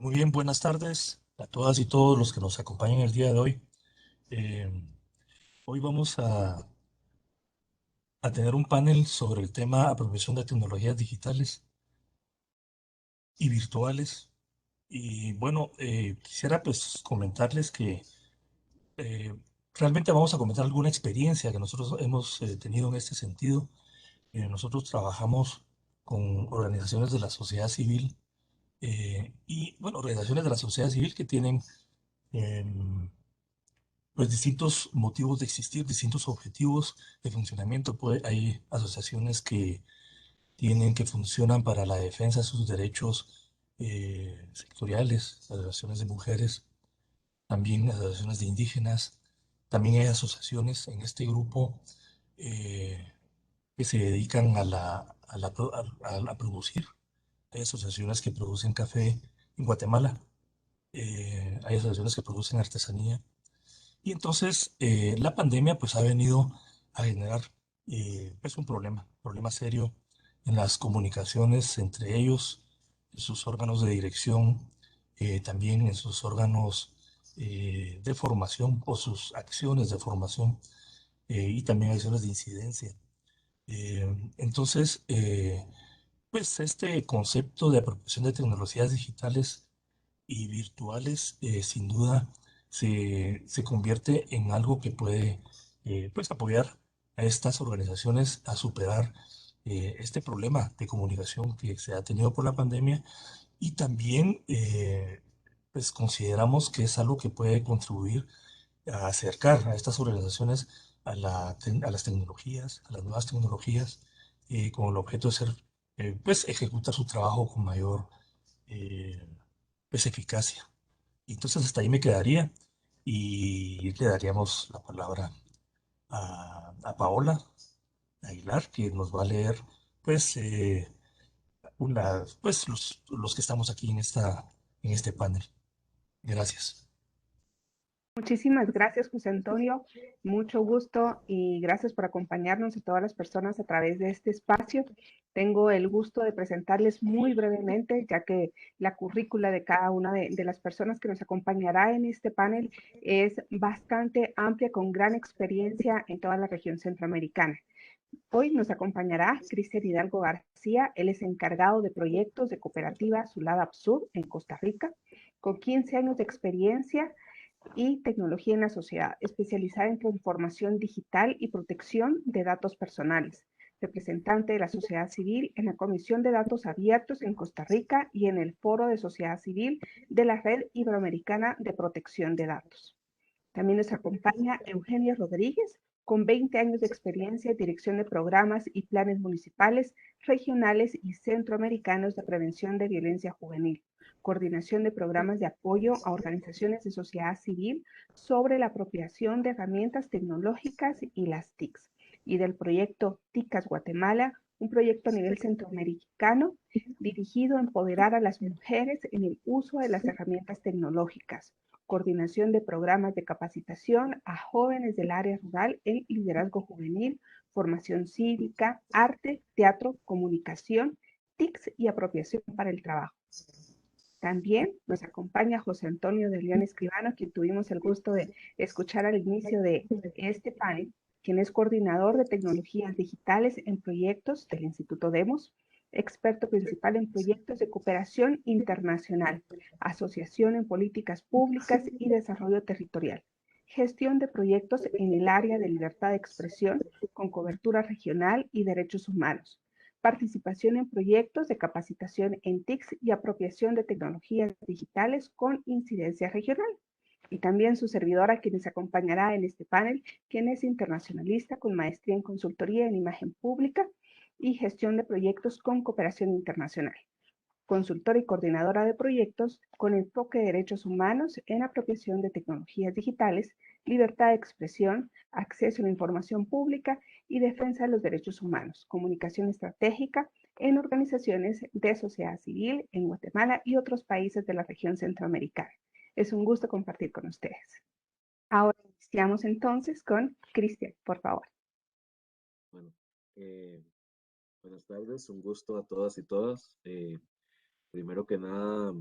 Muy bien, buenas tardes a todas y todos los que nos acompañan el día de hoy. Eh, Hoy vamos a tener un panel sobre el tema apropiación de tecnologías digitales y virtuales. Y bueno, quisiera pues comentarles que eh, realmente vamos a comentar alguna experiencia que nosotros hemos tenido en este sentido. Nosotros trabajamos con organizaciones de la sociedad civil y bueno, organizaciones de la sociedad civil que tienen em, pues distintos motivos de existir, distintos objetivos de funcionamiento. Hay asociaciones que funcionan para la defensa de sus derechos sectoriales, asociaciones de mujeres, también asociaciones de indígenas, también hay asociaciones en este grupo eh, que se dedican a producir. Hay asociaciones que producen café en Guatemala, hay asociaciones que producen artesanía. Y entonces la pandemia pues ha venido a generar pues un problema serio en las comunicaciones entre ellos, en sus órganos de dirección, también en sus órganos de formación o sus acciones de formación y también acciones de incidencia. Entonces, pues este concepto de apropiación de tecnologías digitales y virtuales, sin duda, se convierte en algo que puede pues apoyar a estas organizaciones a superar este problema de comunicación que se ha tenido por la pandemia y también pues consideramos que es algo que puede contribuir a acercar a estas organizaciones a las tecnologías, a las nuevas tecnologías, con el objeto de ser, pues ejecutar su trabajo con mayor eh, pues, eficacia. Y entonces hasta ahí me quedaría y le daríamos la palabra a Paola Aguilar, que nos va a leer pues, pues los que estamos aquí en este panel. Gracias. Muchísimas gracias, José Antonio. Mucho gusto y gracias por acompañarnos a todas las personas a través de este espacio. Tengo el gusto de presentarles muy brevemente, ya que la currícula de cada una de las personas que nos acompañará en este panel es bastante amplia, con gran experiencia en toda la región centroamericana. Hoy nos acompañará Cristian Hidalgo García. Él es encargado de proyectos de cooperativa Sulada Absur en Costa Rica, con 15 años de experiencia y tecnología en la sociedad, especializada en transformación digital y protección de datos personales, representante de la sociedad civil en la Comisión de Datos Abiertos en Costa Rica y en el Foro de Sociedad Civil de la Red Iberoamericana de Protección de Datos. También nos acompaña Eugenia Rodríguez, con 20 años de experiencia en dirección de programas y planes municipales, regionales y centroamericanos de prevención de violencia juvenil, coordinación de programas de apoyo a organizaciones de sociedad civil sobre la apropiación de herramientas tecnológicas y las TICs, y del proyecto TICAS Guatemala, un proyecto a nivel centroamericano dirigido a empoderar a las mujeres en el uso de las herramientas tecnológicas, coordinación de programas de capacitación a jóvenes del área rural en liderazgo juvenil, formación cívica, arte, teatro, comunicación, TICs y apropiación para el trabajo. También nos acompaña José Antonio de León Escribano, quien tuvimos el gusto de escuchar al inicio de este panel, quien es coordinador de tecnologías digitales en proyectos del Instituto Demos, experto principal en proyectos de cooperación internacional, asociación en políticas públicas y desarrollo territorial, gestión de proyectos en el área de libertad de expresión con cobertura regional y derechos humanos, participación en proyectos de capacitación en TICs y apropiación de tecnologías digitales con incidencia regional. Y también su servidora, quien nos acompañará en este panel, quien es internacionalista con maestría en consultoría en imagen pública y gestión de proyectos con cooperación internacional, consultora y coordinadora de proyectos con enfoque de derechos humanos en apropiación de tecnologías digitales, libertad de expresión, acceso a la información pública y defensa de los derechos humanos, comunicación estratégica en organizaciones de sociedad civil en Guatemala y otros países de la región centroamericana. Es un gusto compartir con ustedes. Ahora iniciamos entonces con Cristian, por favor. Bueno, buenas tardes, un gusto a todas y todas. Primero que nada,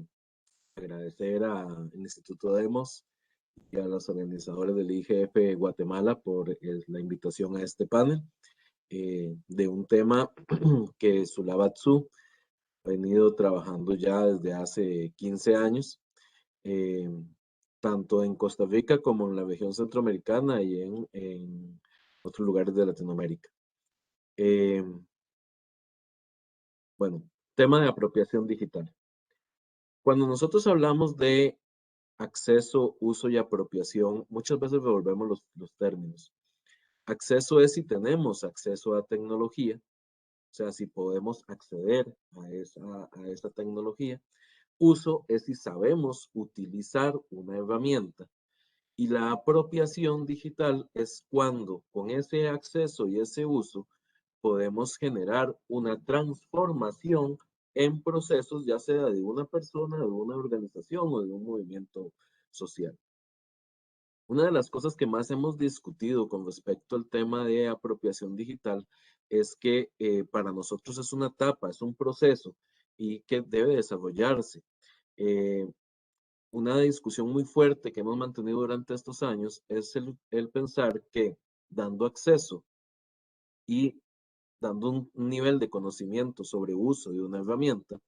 agradecer al Instituto Demos y a los organizadores del IGF Guatemala por la invitación a este panel de un tema que Sulabatsu ha venido trabajando ya desde hace 15 años, tanto en Costa Rica como en la región centroamericana y en otros lugares de Latinoamérica. Bueno, tema de apropiación digital. Cuando nosotros hablamos de acceso, uso y apropiación, muchas veces revolvemos los términos. Acceso es si tenemos acceso a tecnología, o sea, si podemos acceder a esa tecnología. Uso es si sabemos utilizar una herramienta. Y la apropiación digital es cuando con ese acceso y ese uso podemos generar una transformación en procesos, ya sea de una persona, de una organización o de un movimiento social. Una de las cosas que más hemos discutido con respecto al tema de apropiación digital es que para nosotros es una etapa, es un proceso y que debe desarrollarse. Una discusión muy fuerte que hemos mantenido durante estos años es el pensar que dando acceso y dando un nivel de conocimiento sobre uso de una herramienta,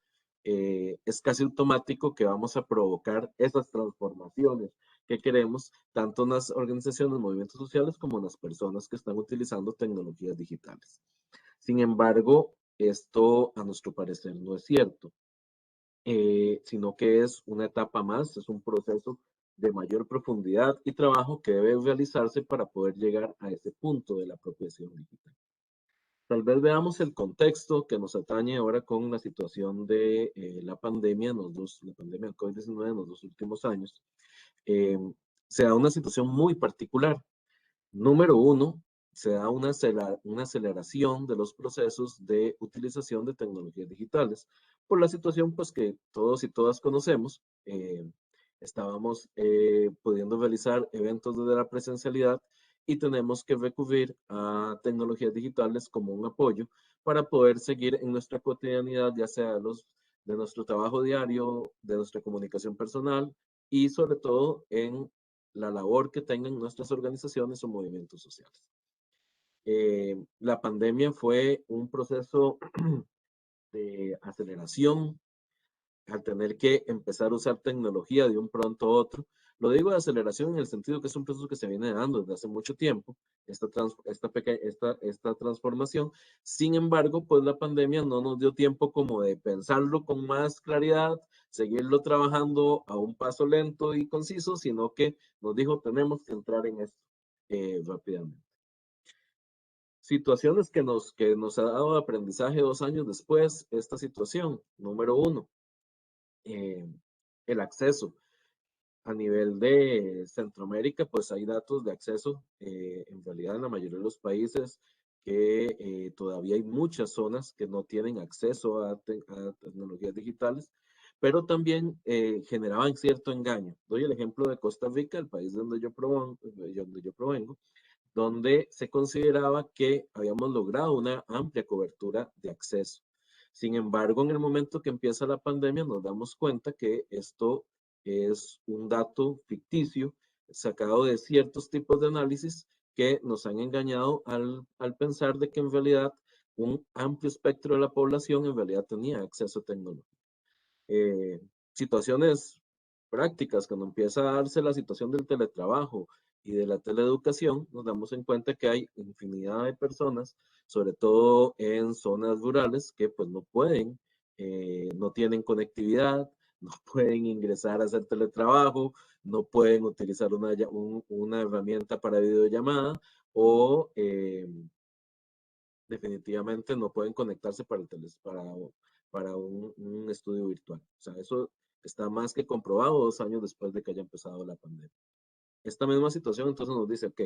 es casi automático que vamos a provocar esas transformaciones que queremos, tanto en las organizaciones, movimientos sociales, como en las personas que están utilizando tecnologías digitales. Sin embargo, esto a nuestro parecer no es cierto, sino que es una etapa más, es un proceso de mayor profundidad y trabajo que debe realizarse para poder llegar a ese punto de la apropiación digital. Tal vez veamos el contexto que nos atañe ahora con la situación de la pandemia, la pandemia del COVID-19 en los 2 últimos años. Se da una situación muy particular. Número uno, se da una aceleración de los procesos de utilización de tecnologías digitales por la situación pues, que todos y todas conocemos. Estábamos pudiendo realizar eventos desde la presencialidad y tenemos que recurrir a tecnologías digitales como un apoyo para poder seguir en nuestra cotidianidad, ya sea de nuestro trabajo diario, de nuestra comunicación personal y sobre todo en la labor que tengan nuestras organizaciones o movimientos sociales. La pandemia fue un proceso de aceleración al tener que empezar a usar tecnología de un pronto a otro. Lo digo de aceleración en el sentido que es un proceso que se viene dando desde hace mucho tiempo, esta transformación. Sin embargo, pues la pandemia no nos dio tiempo como de pensarlo con más claridad, seguirlo trabajando a un paso lento y conciso, sino que nos dijo tenemos que entrar en esto rápidamente. Situaciones que nos ha dado aprendizaje 2 años después, esta situación. Número uno, el acceso. A nivel de Centroamérica, pues hay datos de acceso, en realidad en la mayoría de los países, que todavía hay muchas zonas que no tienen acceso a tecnologías digitales, pero también generaban cierto engaño. Doy el ejemplo de Costa Rica, el país donde yo provengo, donde se consideraba que habíamos logrado una amplia cobertura de acceso. Sin embargo, en el momento que empieza la pandemia, nos damos cuenta que esto es un dato ficticio sacado de ciertos tipos de análisis que nos han engañado al pensar de que en realidad un amplio espectro de la población en realidad tenía acceso a tecnología. Situaciones prácticas, cuando empieza a darse la situación del teletrabajo y de la teleeducación, nos damos en cuenta que hay infinidad de personas, sobre todo en zonas rurales, que pues no pueden, no tienen conectividad, no pueden ingresar a hacer teletrabajo, no pueden utilizar una herramienta para videollamada o definitivamente no pueden conectarse para un estudio virtual. O sea, eso está más que comprobado 2 años después de que haya empezado la pandemia. Esta misma situación entonces nos dice, ok,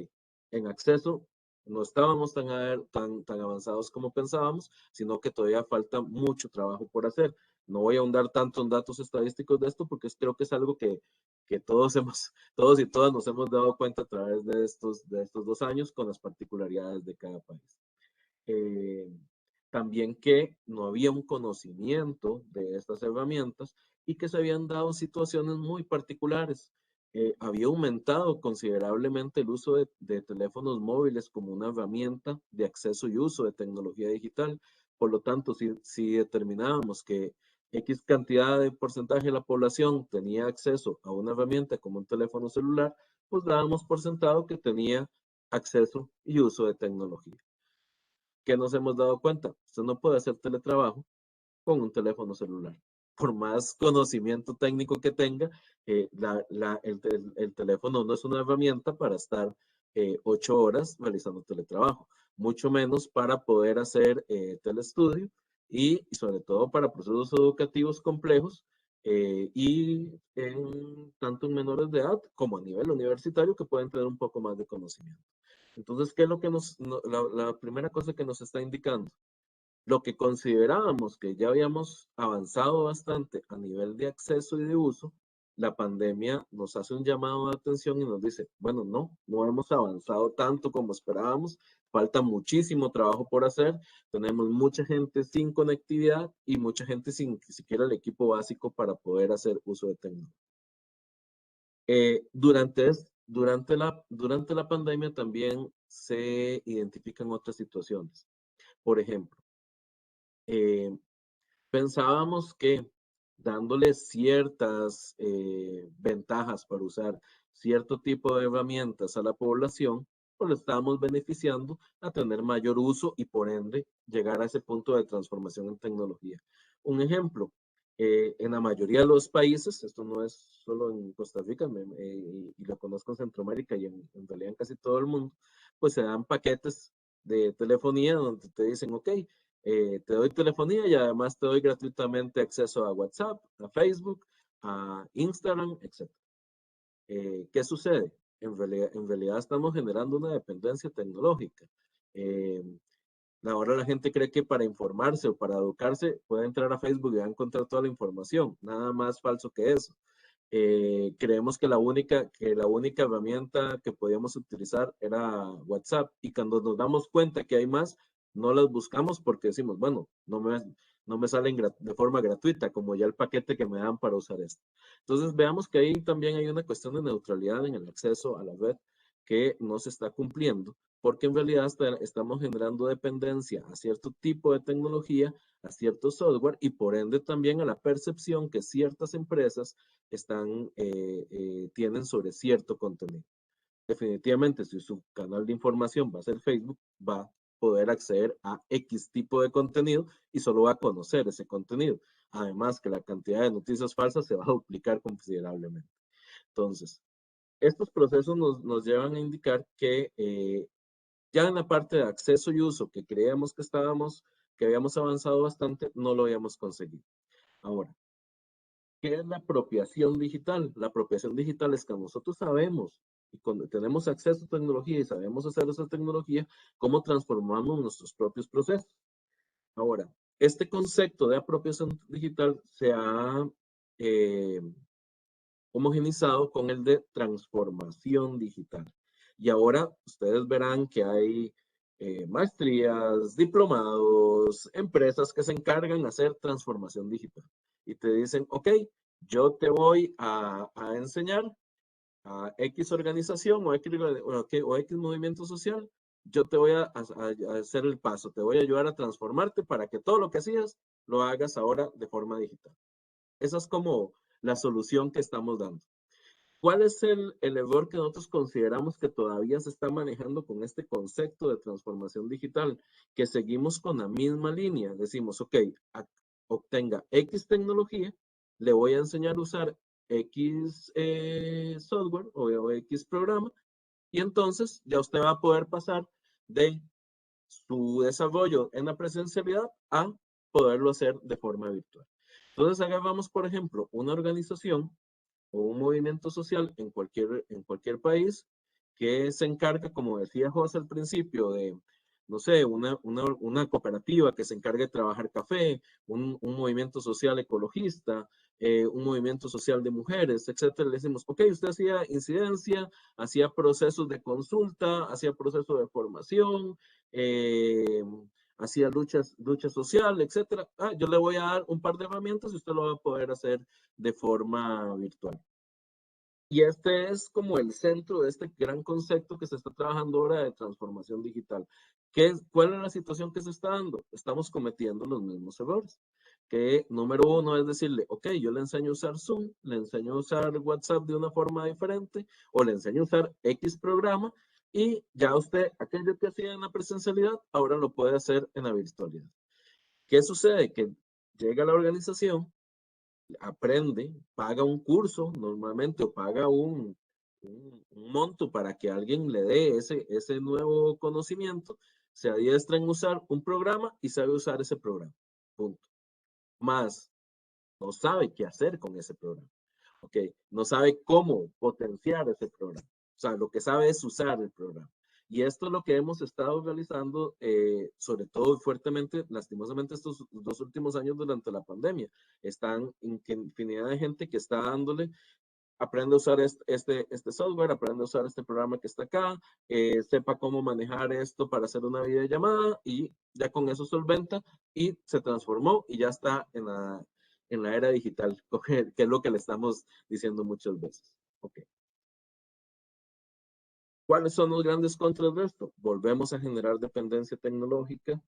en acceso no estábamos tan avanzados como pensábamos, sino que todavía falta mucho trabajo por hacer. No voy a ahondar tanto en datos estadísticos de esto porque creo que es algo que todos y todas nos hemos dado cuenta a través de estos 2 años con las particularidades de cada país. También que no había un conocimiento de estas herramientas y que se habían dado situaciones muy particulares. Había aumentado considerablemente el uso de teléfonos móviles como una herramienta de acceso y uso de tecnología digital. Por lo tanto, si determinábamos que X cantidad de porcentaje de la población tenía acceso a una herramienta como un teléfono celular, pues dábamos por sentado que tenía acceso y uso de tecnología. ¿Qué nos hemos dado cuenta? Usted no puede hacer teletrabajo con un teléfono celular. Por más conocimiento técnico que tenga, el teléfono no es una herramienta para estar 8 horas realizando teletrabajo, mucho menos para poder hacer telestudio y sobre todo para procesos educativos complejos y tanto en menores de edad como a nivel universitario que pueden tener un poco más de conocimiento. Entonces, ¿qué es lo que la primera cosa que nos está indicando? Lo que considerábamos que ya habíamos avanzado bastante a nivel de acceso y de uso, la pandemia nos hace un llamado de atención y nos dice, bueno, no hemos avanzado tanto como esperábamos, falta muchísimo trabajo por hacer, tenemos mucha gente sin conectividad y mucha gente sin siquiera el equipo básico para poder hacer uso de tecnología. Durante la pandemia también se identifican otras situaciones. Por ejemplo, pensábamos que dándole ciertas ventajas para usar cierto tipo de herramientas a la población, pues le estábamos beneficiando a tener mayor uso y por ende llegar a ese punto de transformación en tecnología. Un ejemplo, en la mayoría de los países, esto no es solo en Costa Rica, y lo conozco en Centroamérica y en realidad en casi todo el mundo, pues se dan paquetes de telefonía donde te dicen, ok, te doy telefonía y además te doy gratuitamente acceso a WhatsApp, a Facebook, a Instagram, etc. ¿Qué sucede? En realidad estamos generando una dependencia tecnológica. Ahora la gente cree que para informarse o para educarse puede entrar a Facebook y va a encontrar toda la información. Nada más falso que eso. Creemos que la única herramienta que podíamos utilizar era WhatsApp y cuando nos damos cuenta que hay más, no las buscamos porque decimos, bueno, no me salen de forma gratuita como ya el paquete que me dan para usar esto. Entonces veamos que ahí también hay una cuestión de neutralidad en el acceso a la red que no se está cumpliendo porque en realidad estamos generando dependencia a cierto tipo de tecnología, a cierto software y por ende también a la percepción que ciertas empresas tienen sobre cierto contenido. Definitivamente, si su canal de información va a ser Facebook, va a poder acceder a X tipo de contenido y solo va a conocer ese contenido. Además que la cantidad de noticias falsas se va a duplicar considerablemente. Entonces, estos procesos nos llevan a indicar que ya en la parte de acceso y uso que creíamos que habíamos avanzado bastante, no lo habíamos conseguido. Ahora, ¿qué es la apropiación digital? La apropiación digital es que nosotros sabemos, y cuando tenemos acceso a tecnología y sabemos hacer esa tecnología, cómo transformamos nuestros propios procesos. Ahora, este concepto de apropiación digital se ha homogenizado con el de transformación digital. Y ahora ustedes verán que hay maestrías, diplomados, empresas que se encargan de hacer transformación digital. Y te dicen, ok, yo te voy a enseñar a X organización o X movimiento social, yo te voy a hacer el paso, te voy a ayudar a transformarte para que todo lo que hacías lo hagas ahora de forma digital. Esa es como la solución que estamos dando. ¿Cuál es el error que nosotros consideramos que todavía se está manejando con este concepto de transformación digital? Que seguimos con la misma línea. Decimos, ok, obtenga X tecnología, le voy a enseñar a usar X software o X programa, y entonces ya usted va a poder pasar de su desarrollo en la presencialidad a poderlo hacer de forma virtual. Entonces agarramos, por ejemplo, una organización o un movimiento social en cualquier país que se encarga, como decía José al principio, de, no sé, una cooperativa que se encargue de trabajar café, un movimiento social ecologista, un movimiento social de mujeres, etcétera. Le decimos, ok, usted hacía incidencia, hacía procesos de consulta, hacía procesos de formación, hacía lucha social, etcétera. Yo le voy a dar un par de herramientas y usted lo va a poder hacer de forma virtual. Y este es como el centro de este gran concepto que se está trabajando ahora de transformación digital. ¿Cuál es la situación que se está dando? Estamos cometiendo los mismos errores. Que número uno es decirle, ok, yo le enseño a usar Zoom, le enseño a usar WhatsApp de una forma diferente, o le enseño a usar X programa, y ya usted, aquello que hacía en la presencialidad, ahora lo puede hacer en la virtualidad. ¿Qué sucede? Que llega la organización, aprende, paga un curso normalmente o paga un monto para que alguien le dé ese nuevo conocimiento, se adiestra en usar un programa y sabe usar ese programa. Punto. Más, no sabe qué hacer con ese programa. ¿Ok? No sabe cómo potenciar ese programa. O sea, lo que sabe es usar el programa. Y esto es lo que hemos estado realizando, sobre todo fuertemente, lastimosamente, estos 2 últimos años durante la pandemia. Están infinidad de gente que está dándole, aprende a usar este software, aprende a usar este programa que está acá, sepa cómo manejar esto para hacer una videollamada y ya con eso solventa y se transformó y ya está en la era digital, que es lo que le estamos diciendo muchas veces. Ok. ¿Cuáles son los grandes contras de esto? Volvemos a generar dependencia tecnológica.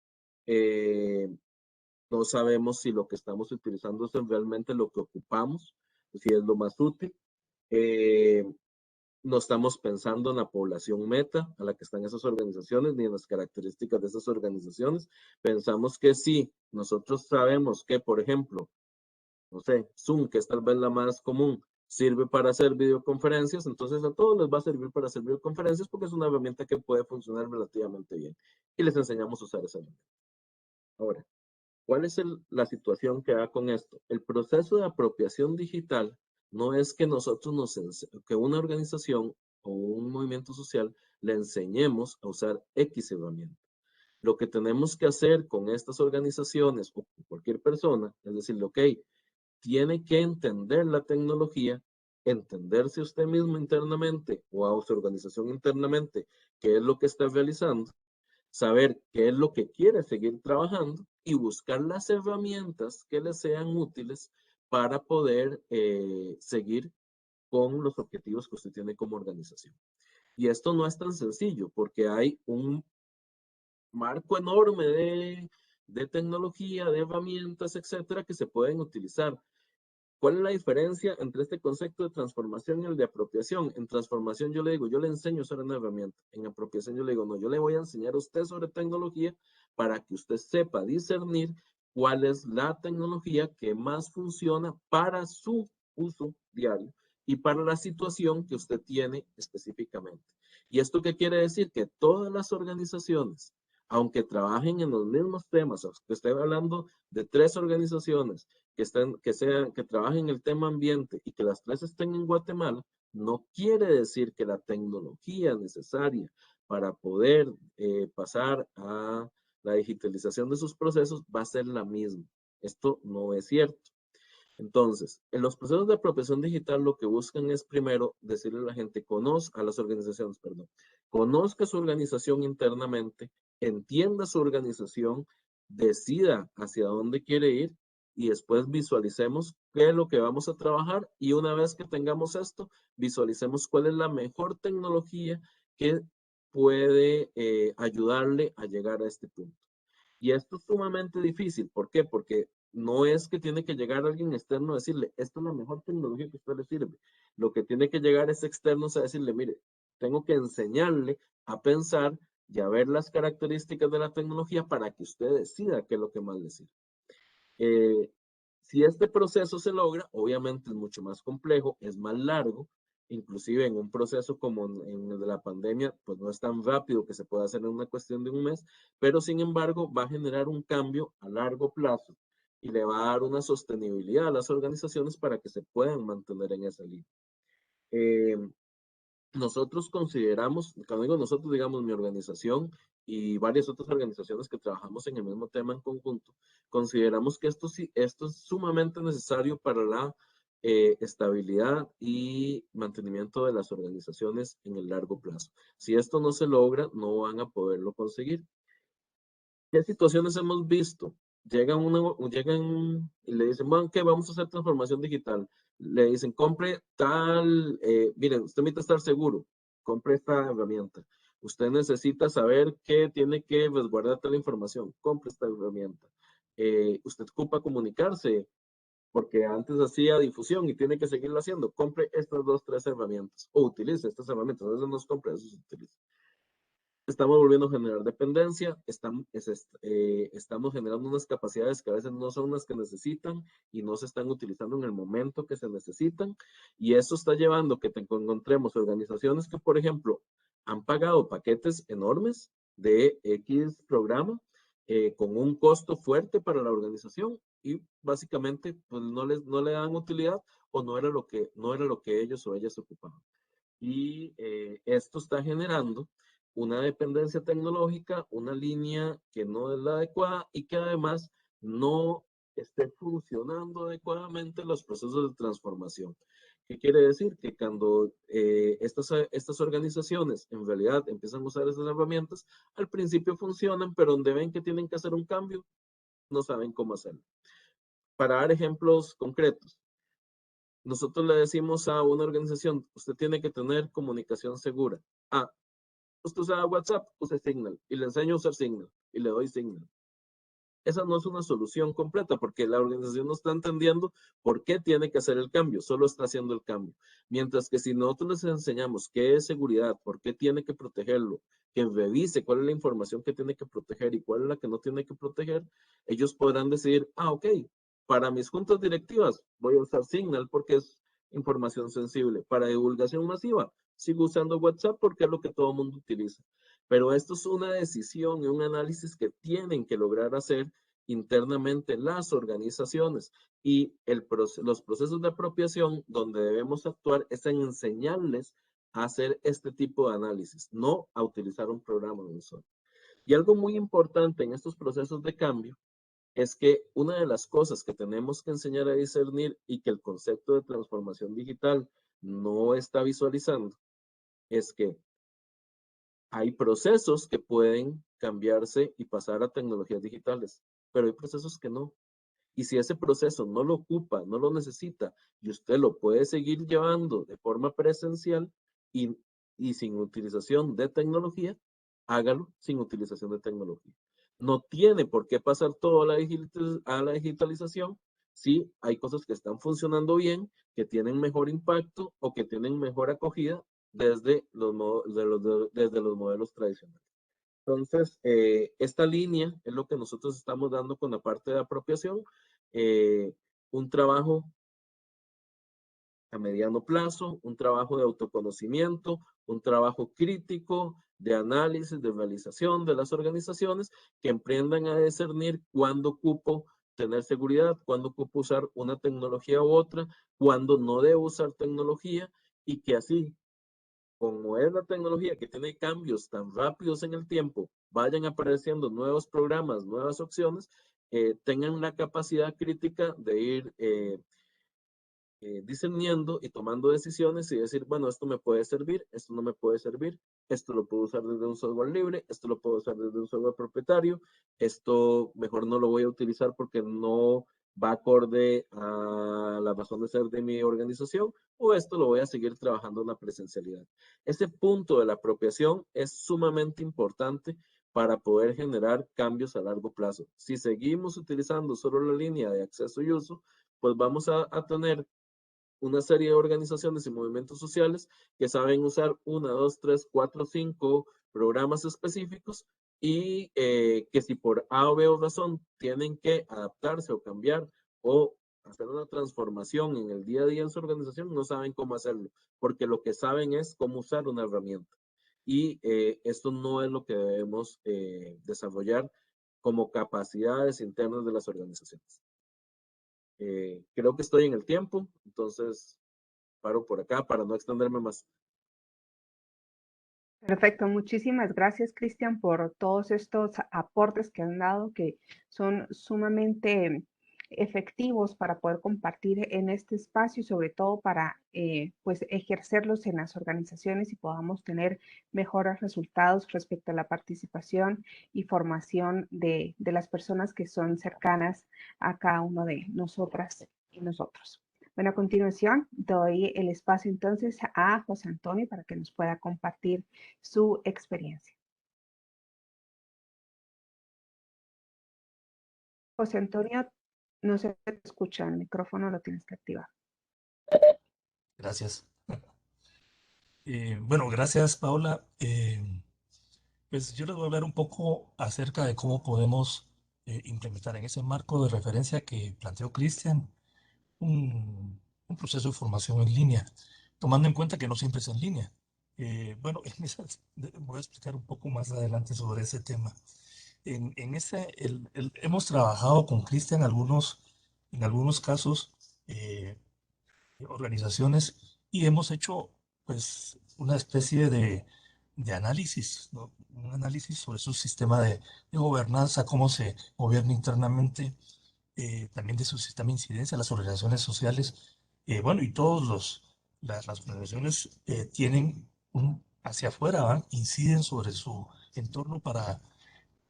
No sabemos si lo que estamos utilizando es realmente lo que ocupamos, si es lo más útil. No estamos pensando en la población meta a la que están esas organizaciones ni en las características de esas organizaciones. Pensamos que sí, nosotros sabemos que, por ejemplo, no sé, Zoom, que es tal vez la más común, sirve para hacer videoconferencias, entonces a todos les va a servir para hacer videoconferencias porque es una herramienta que puede funcionar relativamente bien. Y les enseñamos a usar esa herramienta. Ahora, ¿cuál es la situación que da con esto? El proceso de apropiación digital no es que nosotros que una organización o un movimiento social le enseñemos a usar X herramienta. Lo que tenemos que hacer con estas organizaciones o con cualquier persona es decirle, ok, tiene que entender la tecnología, entenderse usted mismo internamente o a su organización internamente qué es lo que está realizando, saber qué es lo que quiere seguir trabajando y buscar las herramientas que le sean útiles para poder seguir con los objetivos que usted tiene como organización. Y esto no es tan sencillo porque hay un marco enorme de tecnología, de herramientas, etcétera, que se pueden utilizar. ¿Cuál es la diferencia entre este concepto de transformación y el de apropiación? En transformación yo le digo, yo le enseño a usar una herramienta. En apropiación yo le digo, no, yo le voy a enseñar a usted sobre tecnología para que usted sepa discernir cuál es la tecnología que más funciona para su uso diario y para la situación que usted tiene específicamente. ¿Y esto qué quiere decir? Que todas las organizaciones, aunque trabajen en los mismos temas, que estoy hablando de 3 organizaciones, que trabajen en el tema ambiente y que las 3 estén en Guatemala, no quiere decir que la tecnología necesaria para poder pasar a la digitalización de sus procesos va a ser la misma. Esto no es cierto. Entonces, en los procesos de apropiación digital lo que buscan es primero decirle a la gente, a las organizaciones, perdón, conozca su organización internamente, entienda su organización, decida hacia dónde quiere ir y después visualicemos qué es lo que vamos a trabajar y una vez que tengamos esto, visualicemos cuál es la mejor tecnología que puede ayudarle a llegar a este punto. Y esto es sumamente difícil. ¿Por qué? Porque no es que tiene que llegar alguien externo a decirle, esta es la mejor tecnología que a usted le sirve. Lo que tiene que llegar es externos a decirle, mire, tengo que enseñarle a pensar y a ver las características de la tecnología para que usted decida qué es lo que más le sirve. Si este proceso se logra, obviamente es mucho más complejo, es más largo, inclusive en un proceso como en el de la pandemia, pues no es tan rápido que se pueda hacer en una cuestión de un mes, pero sin embargo va a generar un cambio a largo plazo y le va a dar una sostenibilidad a las organizaciones para que se puedan mantener en esa línea. Nosotros consideramos, cuando digo nosotros, digamos mi organización y varias otras organizaciones que trabajamos en el mismo tema en conjunto, consideramos que esto es sumamente necesario para la estabilidad y mantenimiento de las organizaciones en el largo plazo. Si esto no se logra, no van a poderlo conseguir. ¿Qué situaciones hemos visto? Llegan y le dicen, bueno, ¿qué? Vamos a hacer transformación digital. Le dicen, compre tal, miren, usted necesita estar seguro, compre esta herramienta. Usted necesita saber que tiene que resguardar tal información, compre esta herramienta. Usted ocupa comunicarse, porque antes hacía difusión y tiene que seguirlo haciendo. Compre estas 2, 3 herramientas o utilice estas herramientas. A veces no se compre, a veces se utiliza. Estamos volviendo a generar dependencia, estamos generando unas capacidades que a veces no son las que necesitan y no se están utilizando en el momento que se necesitan. Y eso está llevando que encontremos organizaciones que, por ejemplo, han pagado paquetes enormes de X programa con un costo fuerte para la organización y básicamente pues, no le dan utilidad o no era lo que ellos o ellas ocupaban. Y esto está generando una dependencia tecnológica, una línea que no es la adecuada y que además no esté funcionando adecuadamente los procesos de transformación. ¿Qué quiere decir? Que cuando estas organizaciones en realidad empiezan a usar esas herramientas, al principio funcionan, pero donde ven que tienen que hacer un cambio, no saben cómo hacerlo. Para dar ejemplos concretos, nosotros le decimos a una organización, usted tiene que tener comunicación segura. Ah, usted usa WhatsApp, use Signal. Y le enseño a usar Signal. Y le doy Signal. Esa no es una solución completa porque la organización no está entendiendo por qué tiene que hacer el cambio, solo está haciendo el cambio. Mientras que si nosotros les enseñamos qué es seguridad, por qué tiene que protegerlo, que revise cuál es la información que tiene que proteger y cuál es la que no tiene que proteger, ellos podrán decidir, ok, para mis juntas directivas voy a usar Signal porque es información sensible. Para divulgación masiva, sigo usando WhatsApp porque es lo que todo el mundo utiliza. Pero esto es una decisión y un análisis que tienen que lograr hacer internamente las organizaciones y los procesos de apropiación donde debemos actuar es en enseñarles a hacer este tipo de análisis, no a utilizar un programa de un solo. Y algo muy importante en estos procesos de cambio es que una de las cosas que tenemos que enseñar a discernir y que el concepto de transformación digital no está visualizando es que hay procesos que pueden cambiarse y pasar a tecnologías digitales, pero hay procesos que no. Y si ese proceso no lo ocupa, no lo necesita, y usted lo puede seguir llevando de forma presencial y, y sin utilización de tecnología, hágalo sin utilización de tecnología. No tiene por qué pasar todo a la digitalización si hay cosas que están funcionando bien, que tienen mejor impacto o que tienen mejor acogida desde desde los modelos tradicionales. Entonces, esta línea es lo que nosotros estamos dando con la parte de apropiación, un trabajo a mediano plazo, un trabajo de autoconocimiento, un trabajo crítico de análisis, de realización de las organizaciones que emprendan a discernir cuándo ocupo tener seguridad, cuándo ocupo usar una tecnología u otra, cuándo no debo usar tecnología y que así como es la tecnología que tiene cambios tan rápidos en el tiempo, vayan apareciendo nuevos programas, nuevas opciones, tengan la capacidad crítica de ir discerniendo y tomando decisiones y decir, bueno, esto me puede servir, esto no me puede servir, esto lo puedo usar desde un software libre, esto lo puedo usar desde un software propietario, esto mejor no lo voy a utilizar porque no va acorde a la razón de ser de mi organización, o esto lo voy a seguir trabajando en la presencialidad. Ese punto de la apropiación es sumamente importante para poder generar cambios a largo plazo. Si seguimos utilizando solo la línea de acceso y uso, pues vamos a tener una serie de organizaciones y movimientos sociales que saben usar 1, 2, 3, 4, 5 programas específicos y que si por A o B o razón tienen que adaptarse o cambiar o hacer una transformación en el día a día en su organización, no saben cómo hacerlo, porque lo que saben es cómo usar una herramienta. Y esto no es lo que debemos desarrollar como capacidades internas de las organizaciones. Creo que estoy en el tiempo, entonces paro por acá para no extenderme más. Perfecto, muchísimas gracias, Cristian, por todos estos aportes que han dado, que son sumamente efectivos para poder compartir en este espacio y sobre todo para pues ejercerlos en las organizaciones y podamos tener mejores resultados respecto a la participación y formación de las personas que son cercanas a cada uno de nosotras y nosotros. Bueno, a continuación doy el espacio entonces a José Antonio para que nos pueda compartir su experiencia. José Antonio, no se te escucha, el micrófono lo tienes que activar. Gracias. Bueno, gracias, Paola. Pues yo les voy a hablar un poco acerca de cómo podemos implementar en ese marco de referencia que planteó Cristian un proceso de formación en línea, tomando en cuenta que no siempre es en línea. Bueno, voy a explicar un poco más adelante sobre ese tema. Hemos trabajado con Cristian en algunos casos, organizaciones, y hemos hecho pues una especie de análisis, ¿no? Un análisis sobre su sistema de gobernanza, cómo se gobierna internamente, también de su sistema de incidencia, las organizaciones sociales, bueno, y las organizaciones tienen hacia afuera, ¿va? Inciden sobre su entorno para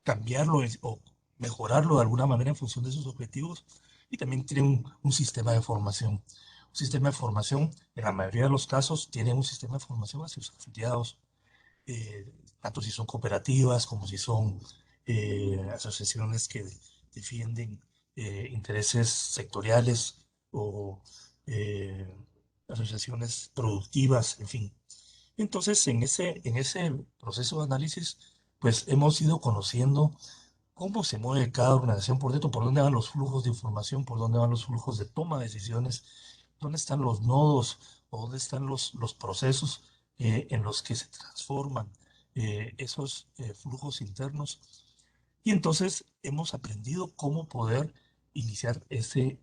cambiarlo o mejorarlo de alguna manera en función de sus objetivos, y también tienen un sistema de formación. Un sistema de formación, en la mayoría de los casos, tienen un sistema de formación hacia sus afiliados, tanto si son cooperativas como si son asociaciones que defienden intereses sectoriales o eh, asociaciones productivas, en fin. Entonces, en ese proceso de análisis, pues hemos ido conociendo cómo se mueve cada organización por dentro, por dónde van los flujos de información, por dónde van los flujos de toma de decisiones, dónde están los nodos o dónde están los procesos en los que se transforman esos flujos internos. Y entonces hemos aprendido cómo poder iniciar ese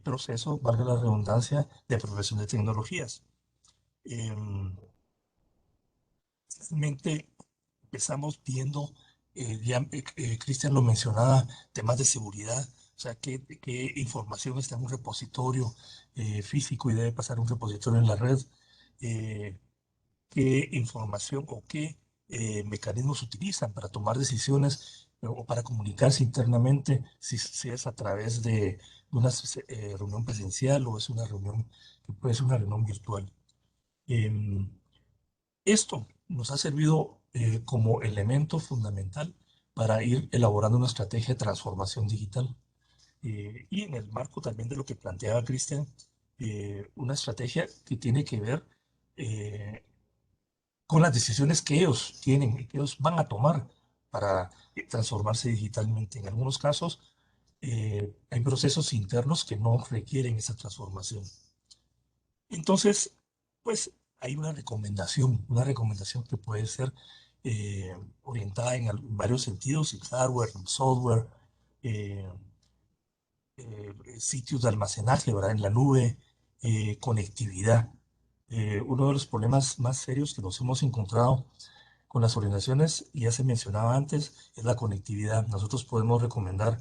proceso, valga la redundancia, de apropiación de tecnologías. Realmente empezamos viendo, ya Cristian lo mencionaba, temas de seguridad, o sea, qué información está en un repositorio físico y debe pasar a un repositorio en la red, eh, qué información o qué mecanismos utilizan para tomar decisiones o para comunicarse internamente, si es a través de una reunión presencial o es una reunión que puede ser una reunión virtual. Em, Esto nos ha servido como elemento fundamental para ir elaborando una estrategia de transformación digital. Y en el marco también de lo que planteaba Cristian, una estrategia que tiene que ver eh, con las decisiones que ellos tienen y que ellos van a tomar para transformarse digitalmente. En algunos casos, hay procesos internos que no requieren esa transformación. Entonces, pues hay una recomendación que puede ser orientada en varios sentidos, en hardware, en software, eh, sitios de almacenaje, ¿verdad? En la nube, conectividad. Uno de los problemas más serios que nos hemos encontrado con las organizaciones, ya se mencionaba antes, es la conectividad. Nosotros podemos recomendar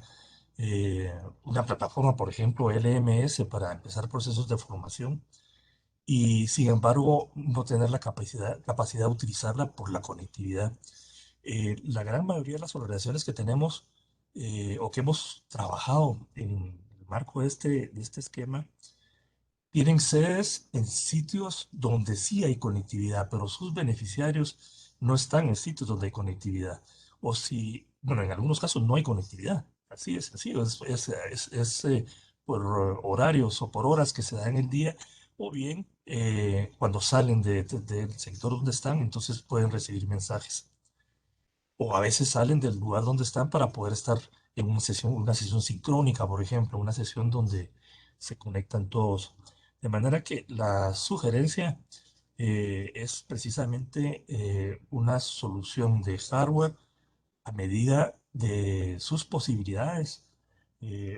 una plataforma, por ejemplo, LMS, para empezar procesos de formación y sin embargo no tener la capacidad de utilizarla por la conectividad. La gran mayoría de las organizaciones que tenemos o que hemos trabajado en el marco de este esquema tienen sedes en sitios donde sí hay conectividad, pero sus beneficiarios no están en sitios donde hay conectividad. O si, bueno, en algunos casos no hay conectividad. Así es, así es por horarios o por horas que se dan en el día, o bien cuando salen del sector donde están, entonces pueden recibir mensajes. O a veces salen del lugar donde están para poder estar en una sesión sincrónica, por ejemplo, una sesión donde se conectan todos. De manera que la sugerencia es precisamente una solución de hardware a medida de sus posibilidades,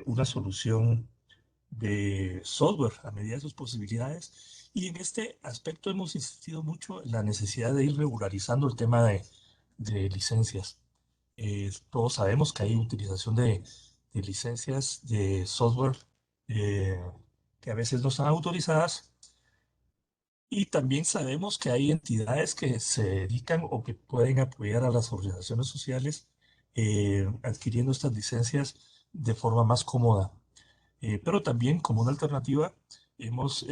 una solución de software a medida de sus posibilidades. Y en este aspecto hemos insistido mucho en la necesidad de ir regularizando el tema de licencias. Todos sabemos que hay utilización de licencias de software que a veces no están autorizadas. Y también sabemos que hay entidades que se dedican o que pueden apoyar a las organizaciones sociales adquiriendo estas licencias de forma más cómoda. Pero también como una alternativa hemos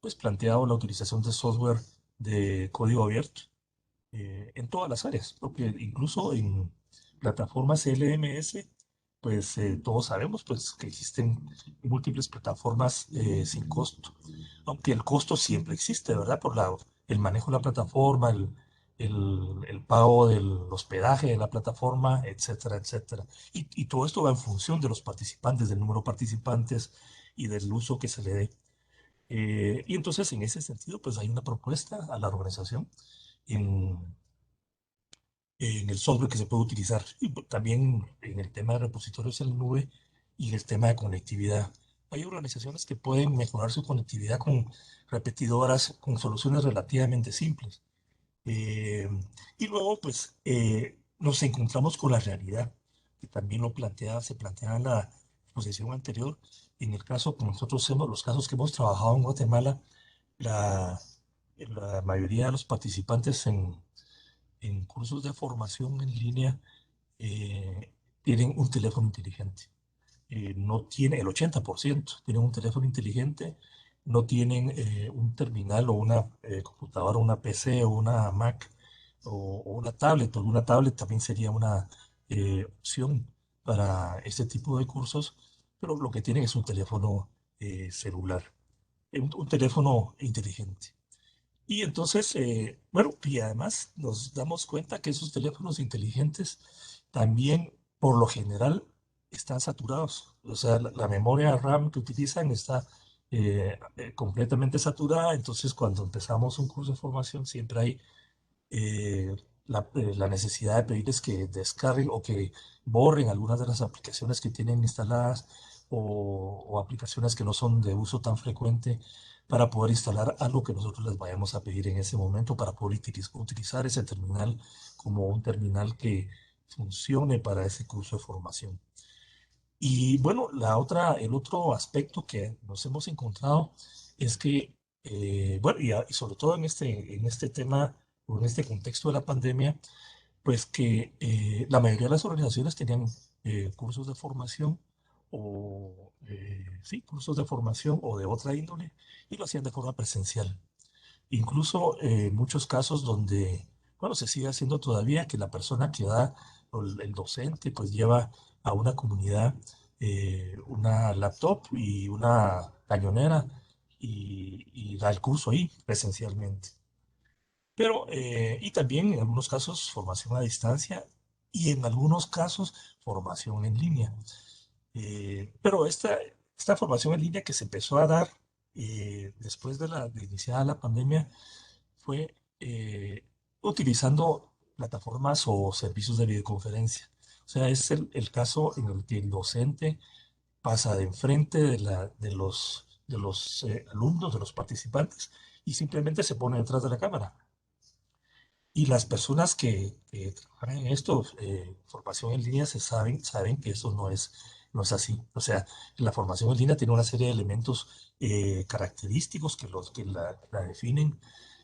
pues planteado la utilización de software de código abierto en todas las áreas, porque incluso en plataformas LMS, pues todos sabemos pues, que existen múltiples plataformas sin costo, aunque el costo siempre existe, ¿verdad? Por el manejo de la plataforma, el pago del hospedaje de la plataforma, etcétera, etcétera. Y todo esto va en función de los participantes, del número de participantes y del uso que se le dé. Y entonces, en ese sentido, pues hay una propuesta a la organización en, en el software que se puede utilizar y también en el tema de repositorios en la nube y en el tema de conectividad. Hay organizaciones que pueden mejorar su conectividad con repetidoras, con soluciones relativamente simples. Eh, y luego, pues, nos encontramos con la realidad, que también se plantea en la exposición anterior. En el caso que nosotros hemos, los casos que hemos trabajado en Guatemala, la, la mayoría de los participantes en cursos de formación en línea tienen un teléfono inteligente. No tiene, el 80% tienen un teléfono inteligente, no tienen un terminal o una computadora, una PC o una Mac o una tablet. O una tablet también sería una opción para este tipo de cursos, pero lo que tienen es un teléfono celular, un teléfono inteligente. Y entonces, bueno, y además nos damos cuenta que esos teléfonos inteligentes también, por lo general, están saturados. O sea, la memoria RAM que utilizan está completamente saturada. Entonces, cuando empezamos un curso de formación, siempre hay la necesidad de pedirles que descarguen o que borren algunas de las aplicaciones que tienen instaladas o aplicaciones que no son de uso tan frecuente para poder instalar algo que nosotros les vayamos a pedir en ese momento para poder utilizar ese terminal como un terminal que funcione para ese curso de formación. Y bueno, el otro aspecto que nos hemos encontrado es que, bueno, y sobre todo en este tema o en este contexto de la pandemia, pues que la mayoría de las organizaciones tenían cursos de formación o, sí, cursos de formación o de otra índole y lo hacían de forma presencial. Incluso muchos casos donde, bueno, se sigue haciendo todavía que la persona que da, o el docente, pues lleva a una comunidad una laptop y una cañonera y da el curso ahí presencialmente. Pero, y también en algunos casos formación a distancia y en algunos casos formación en línea. Pero esta formación en línea que se empezó a dar después de iniciada la pandemia fue utilizando plataformas o servicios de videoconferencia. O sea, es el caso en el que el docente pasa de enfrente de los alumnos, de los participantes, y simplemente se pone detrás de la cámara. Y las personas que trabajan en esto, formación en línea, saben que eso no es así. O sea, la formación en línea tiene una serie de elementos característicos que la definen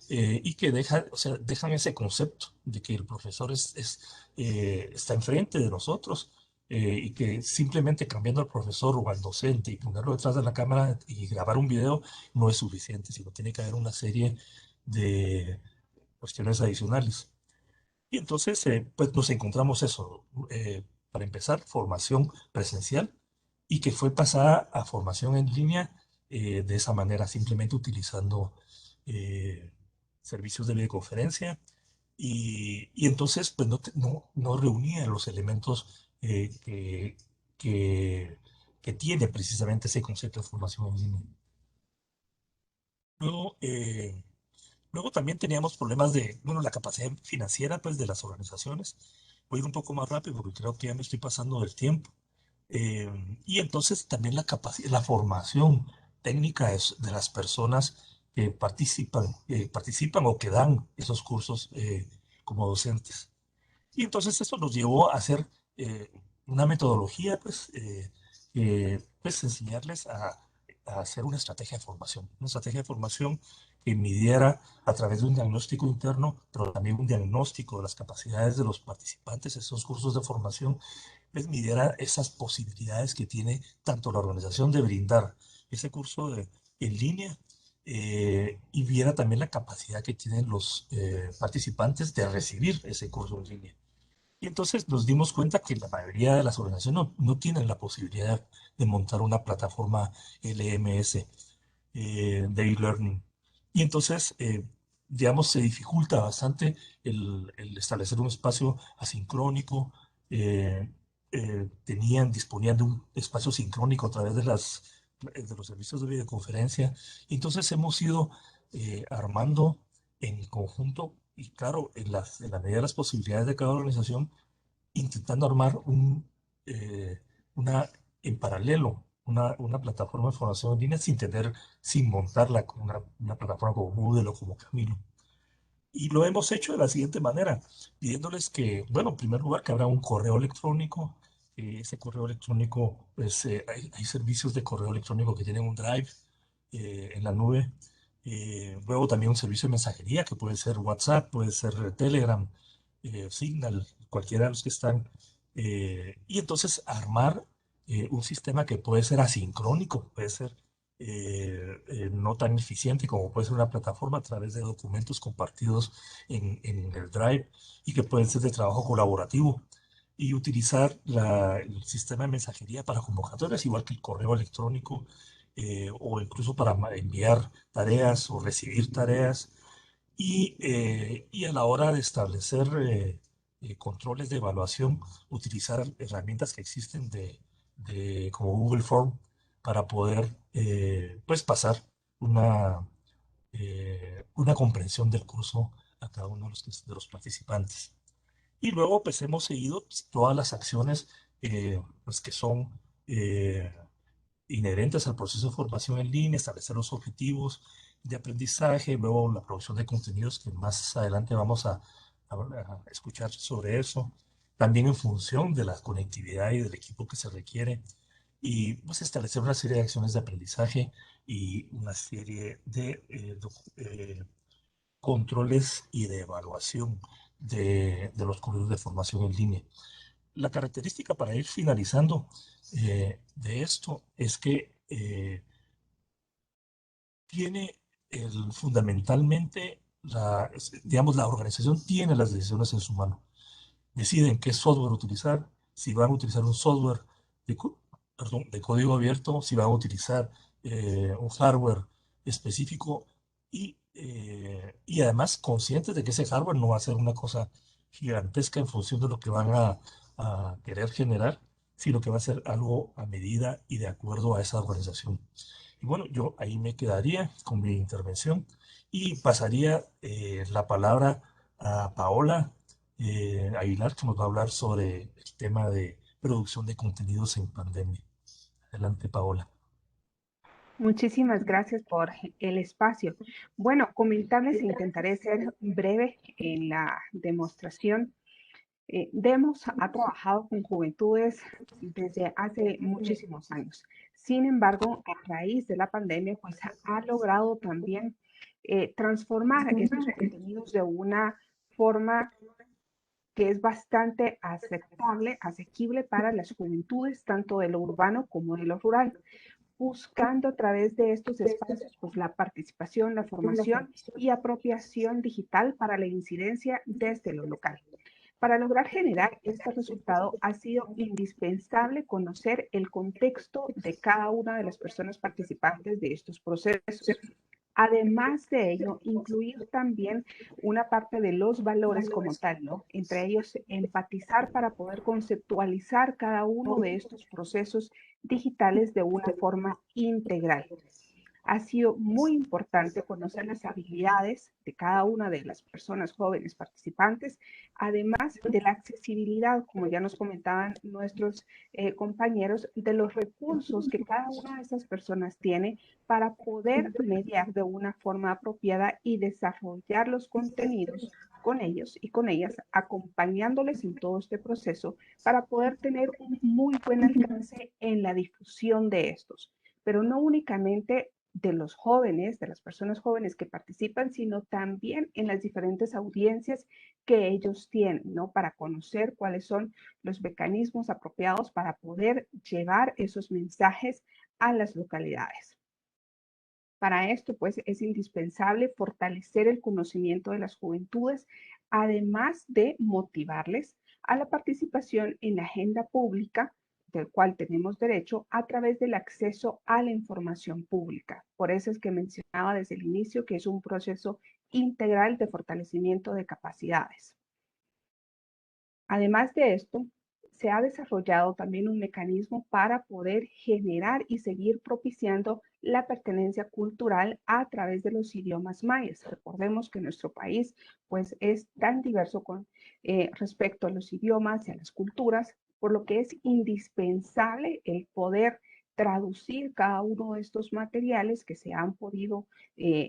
y que o sea, dejan ese concepto de que el profesor está enfrente de nosotros y que simplemente cambiando al profesor o al docente y ponerlo detrás de la cámara y grabar un video no es suficiente, sino tiene que haber una serie de cuestiones adicionales. Y entonces, pues nos encontramos eso, para empezar, formación presencial y que fue pasada a formación en línea de esa manera, simplemente utilizando eh, servicios de videoconferencia y entonces, pues no reunía los elementos que, que tiene precisamente ese concepto de formación en línea. Luego, luego también teníamos problemas de, bueno, la capacidad financiera pues, de las organizaciones. Voy a ir un poco más rápido porque creo que ya me estoy pasando del tiempo. Eh, y entonces también la formación técnica de las personas que participan o que dan esos cursos como docentes. Y entonces eso nos llevó a hacer una metodología, pues enseñarles a hacer una estrategia de formación que midiera a través de un diagnóstico interno, pero también un diagnóstico de las capacidades de los participantes de esos cursos de formación, les midiera esas posibilidades que tiene tanto la organización de brindar ese curso en línea, y viera también la capacidad que tienen los participantes de recibir ese curso en línea. Y entonces nos dimos cuenta que la mayoría de las organizaciones no tienen la posibilidad de montar una plataforma LMS de e-learning. Y entonces, digamos, se dificulta bastante el establecer un espacio asincrónico. eh, disponían de un espacio sincrónico a través de los servicios de videoconferencia. Y entonces hemos ido armando en conjunto, y claro, en la medida de las posibilidades de cada organización, intentando armar eh, una, en paralelo, una plataforma de formación en línea sin montarla como una plataforma como Moodle o como Camilo. Y lo hemos hecho de la siguiente manera, pidiéndoles que, bueno, en primer lugar, que habrá un correo electrónico. Ese correo electrónico, pues hay servicios de correo electrónico que tienen un drive en la nube. Luego también un servicio de mensajería que puede ser WhatsApp, puede ser Telegram, Signal, cualquiera de los que están. Y entonces armar un sistema que puede ser asincrónico, puede ser no tan eficiente como puede ser una plataforma a través de documentos compartidos en el Drive, y que pueden ser de trabajo colaborativo, y utilizar el sistema de mensajería para convocatorias, igual que el correo electrónico, o incluso para enviar tareas o recibir tareas, y a la hora de establecer controles de evaluación, utilizar herramientas que existen como Google Form para poder pues pasar una, una comprensión del curso a cada uno de los participantes. Y luego pues hemos seguido pues, todas las acciones pues, que son eh, inherentes al proceso de formación en línea, establecer los objetivos de aprendizaje, luego la producción de contenidos, que más adelante vamos a escuchar sobre eso, también en función de la conectividad y del equipo que se requiere, y pues establecer una serie de acciones de aprendizaje y una serie de controles y de evaluación de los cursos de formación en línea. La característica para ir finalizando de esto es que tiene fundamentalmente, digamos, la organización tiene las decisiones en su mano. Deciden qué software utilizar, si van a utilizar un software de, perdón, de código abierto, si van a utilizar un hardware específico, y además conscientes de que ese hardware no va a ser una cosa gigantesca en función de lo que van a querer generar, sino que va a ser algo a medida y de acuerdo a esa organización. Y bueno, yo ahí me quedaría con mi intervención y pasaría la palabra a Paola Aguilar, que nos va a hablar sobre el tema de producción de contenidos en pandemia. Adelante, Paola. Muchísimas gracias por el espacio. Bueno, comentarles e intentaré ser breve en la demostración. Demos ha trabajado con juventudes desde hace muchísimos años. Sin embargo, a raíz de la pandemia, pues ha logrado también transformar estos contenidos de una forma que es bastante aceptable, asequible para las juventudes, tanto de lo urbano como de lo rural, buscando a través de estos espacios pues, la participación, la formación y apropiación digital para la incidencia desde lo local. Para lograr generar este resultado ha sido indispensable conocer el contexto de cada una de las personas participantes de estos procesos. Además de ello, incluir también una parte de los valores como tal, ¿no? Entre ellos, empatizar para poder conceptualizar cada uno de estos procesos digitales de una forma integral. Ha sido muy importante conocer las habilidades de cada una de las personas jóvenes participantes, además de la accesibilidad, como ya nos comentaban nuestros compañeros, de los recursos que cada una de esas personas tiene para poder mediar de una forma apropiada y desarrollar los contenidos con ellos y con ellas, acompañándoles en todo este proceso para poder tener un muy buen alcance en la difusión de estos, pero no únicamente de los jóvenes, de las personas jóvenes que participan, sino también en las diferentes audiencias que ellos tienen, ¿no? Para conocer cuáles son los mecanismos apropiados para poder llevar esos mensajes a las localidades. Para esto, pues, es indispensable fortalecer el conocimiento de las juventudes, además de motivarles a la participación en la agenda pública, del cual tenemos derecho a través del acceso a la información pública. Por eso es que mencionaba desde el inicio que es un proceso integral de fortalecimiento de capacidades. Además de esto, se ha desarrollado también un mecanismo para poder generar y seguir propiciando la pertenencia cultural a través de los idiomas mayas. Recordemos que nuestro país pues es tan diverso respecto a los idiomas y a las culturas, por lo que es indispensable el poder traducir cada uno de estos materiales que se han podido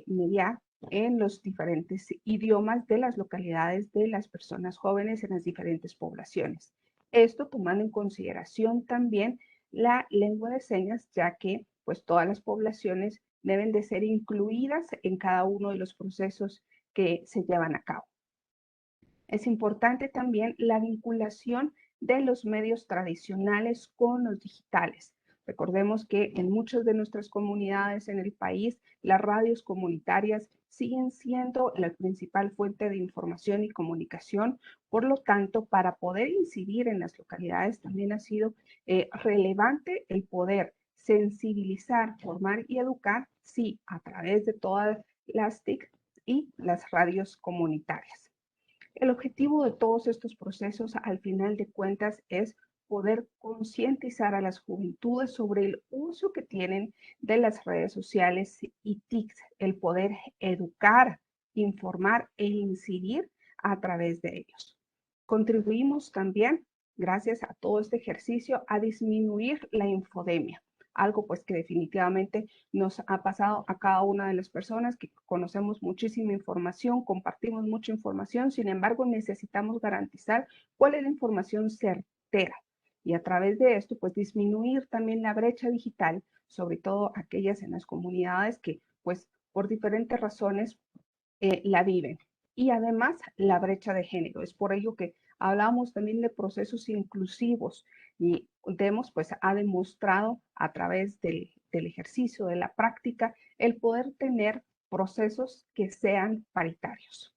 mediar en los diferentes idiomas de las localidades de las personas jóvenes en las diferentes poblaciones. Esto tomando en consideración también la lengua de señas, ya que pues todas las poblaciones deben de ser incluidas en cada uno de los procesos que se llevan a cabo. Es importante también la vinculación de los medios tradicionales con los digitales. Recordemos que en muchas de nuestras comunidades en el país, las radios comunitarias siguen siendo la principal fuente de información y comunicación. Por lo tanto, para poder incidir en las localidades también ha sido relevante el poder sensibilizar, formar y educar, sí, a través de todas las TIC y las radios comunitarias. El objetivo de todos estos procesos, al final de cuentas, es poder concientizar a las juventudes sobre el uso que tienen de las redes sociales y TICs, el poder educar, informar e incidir a través de ellos. Contribuimos también, gracias a todo este ejercicio, a disminuir la infodemia, algo pues que definitivamente nos ha pasado a cada una de las personas que conocemos muchísima información, compartimos mucha información, sin embargo necesitamos garantizar cuál es la información certera y a través de esto pues disminuir también la brecha digital, sobre todo aquellas en las comunidades que pues por diferentes razones la viven. Y además la brecha de género. Es por ello que hablamos también de procesos inclusivos y Demos pues ha demostrado a través del ejercicio, de la práctica, el poder tener procesos que sean paritarios.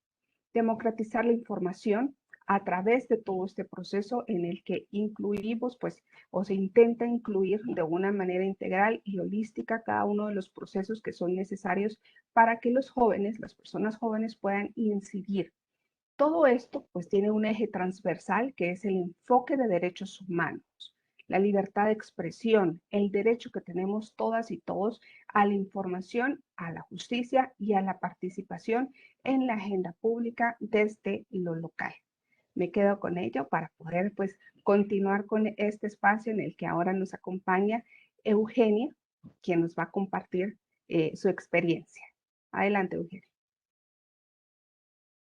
Democratizar la información a través de todo este proceso en el que incluimos, pues, o se intenta incluir de una manera integral y holística cada uno de los procesos que son necesarios para que los jóvenes, las personas jóvenes puedan incidir. Todo esto, pues, tiene un eje transversal que es el enfoque de derechos humanos, la libertad de expresión, el derecho que tenemos todas y todos a la información, a la justicia y a la participación en la agenda pública desde lo local. Me quedo con ello para poder pues continuar con este espacio en el que ahora nos acompaña Eugenia, quien nos va a compartir su experiencia. Adelante, Eugenia.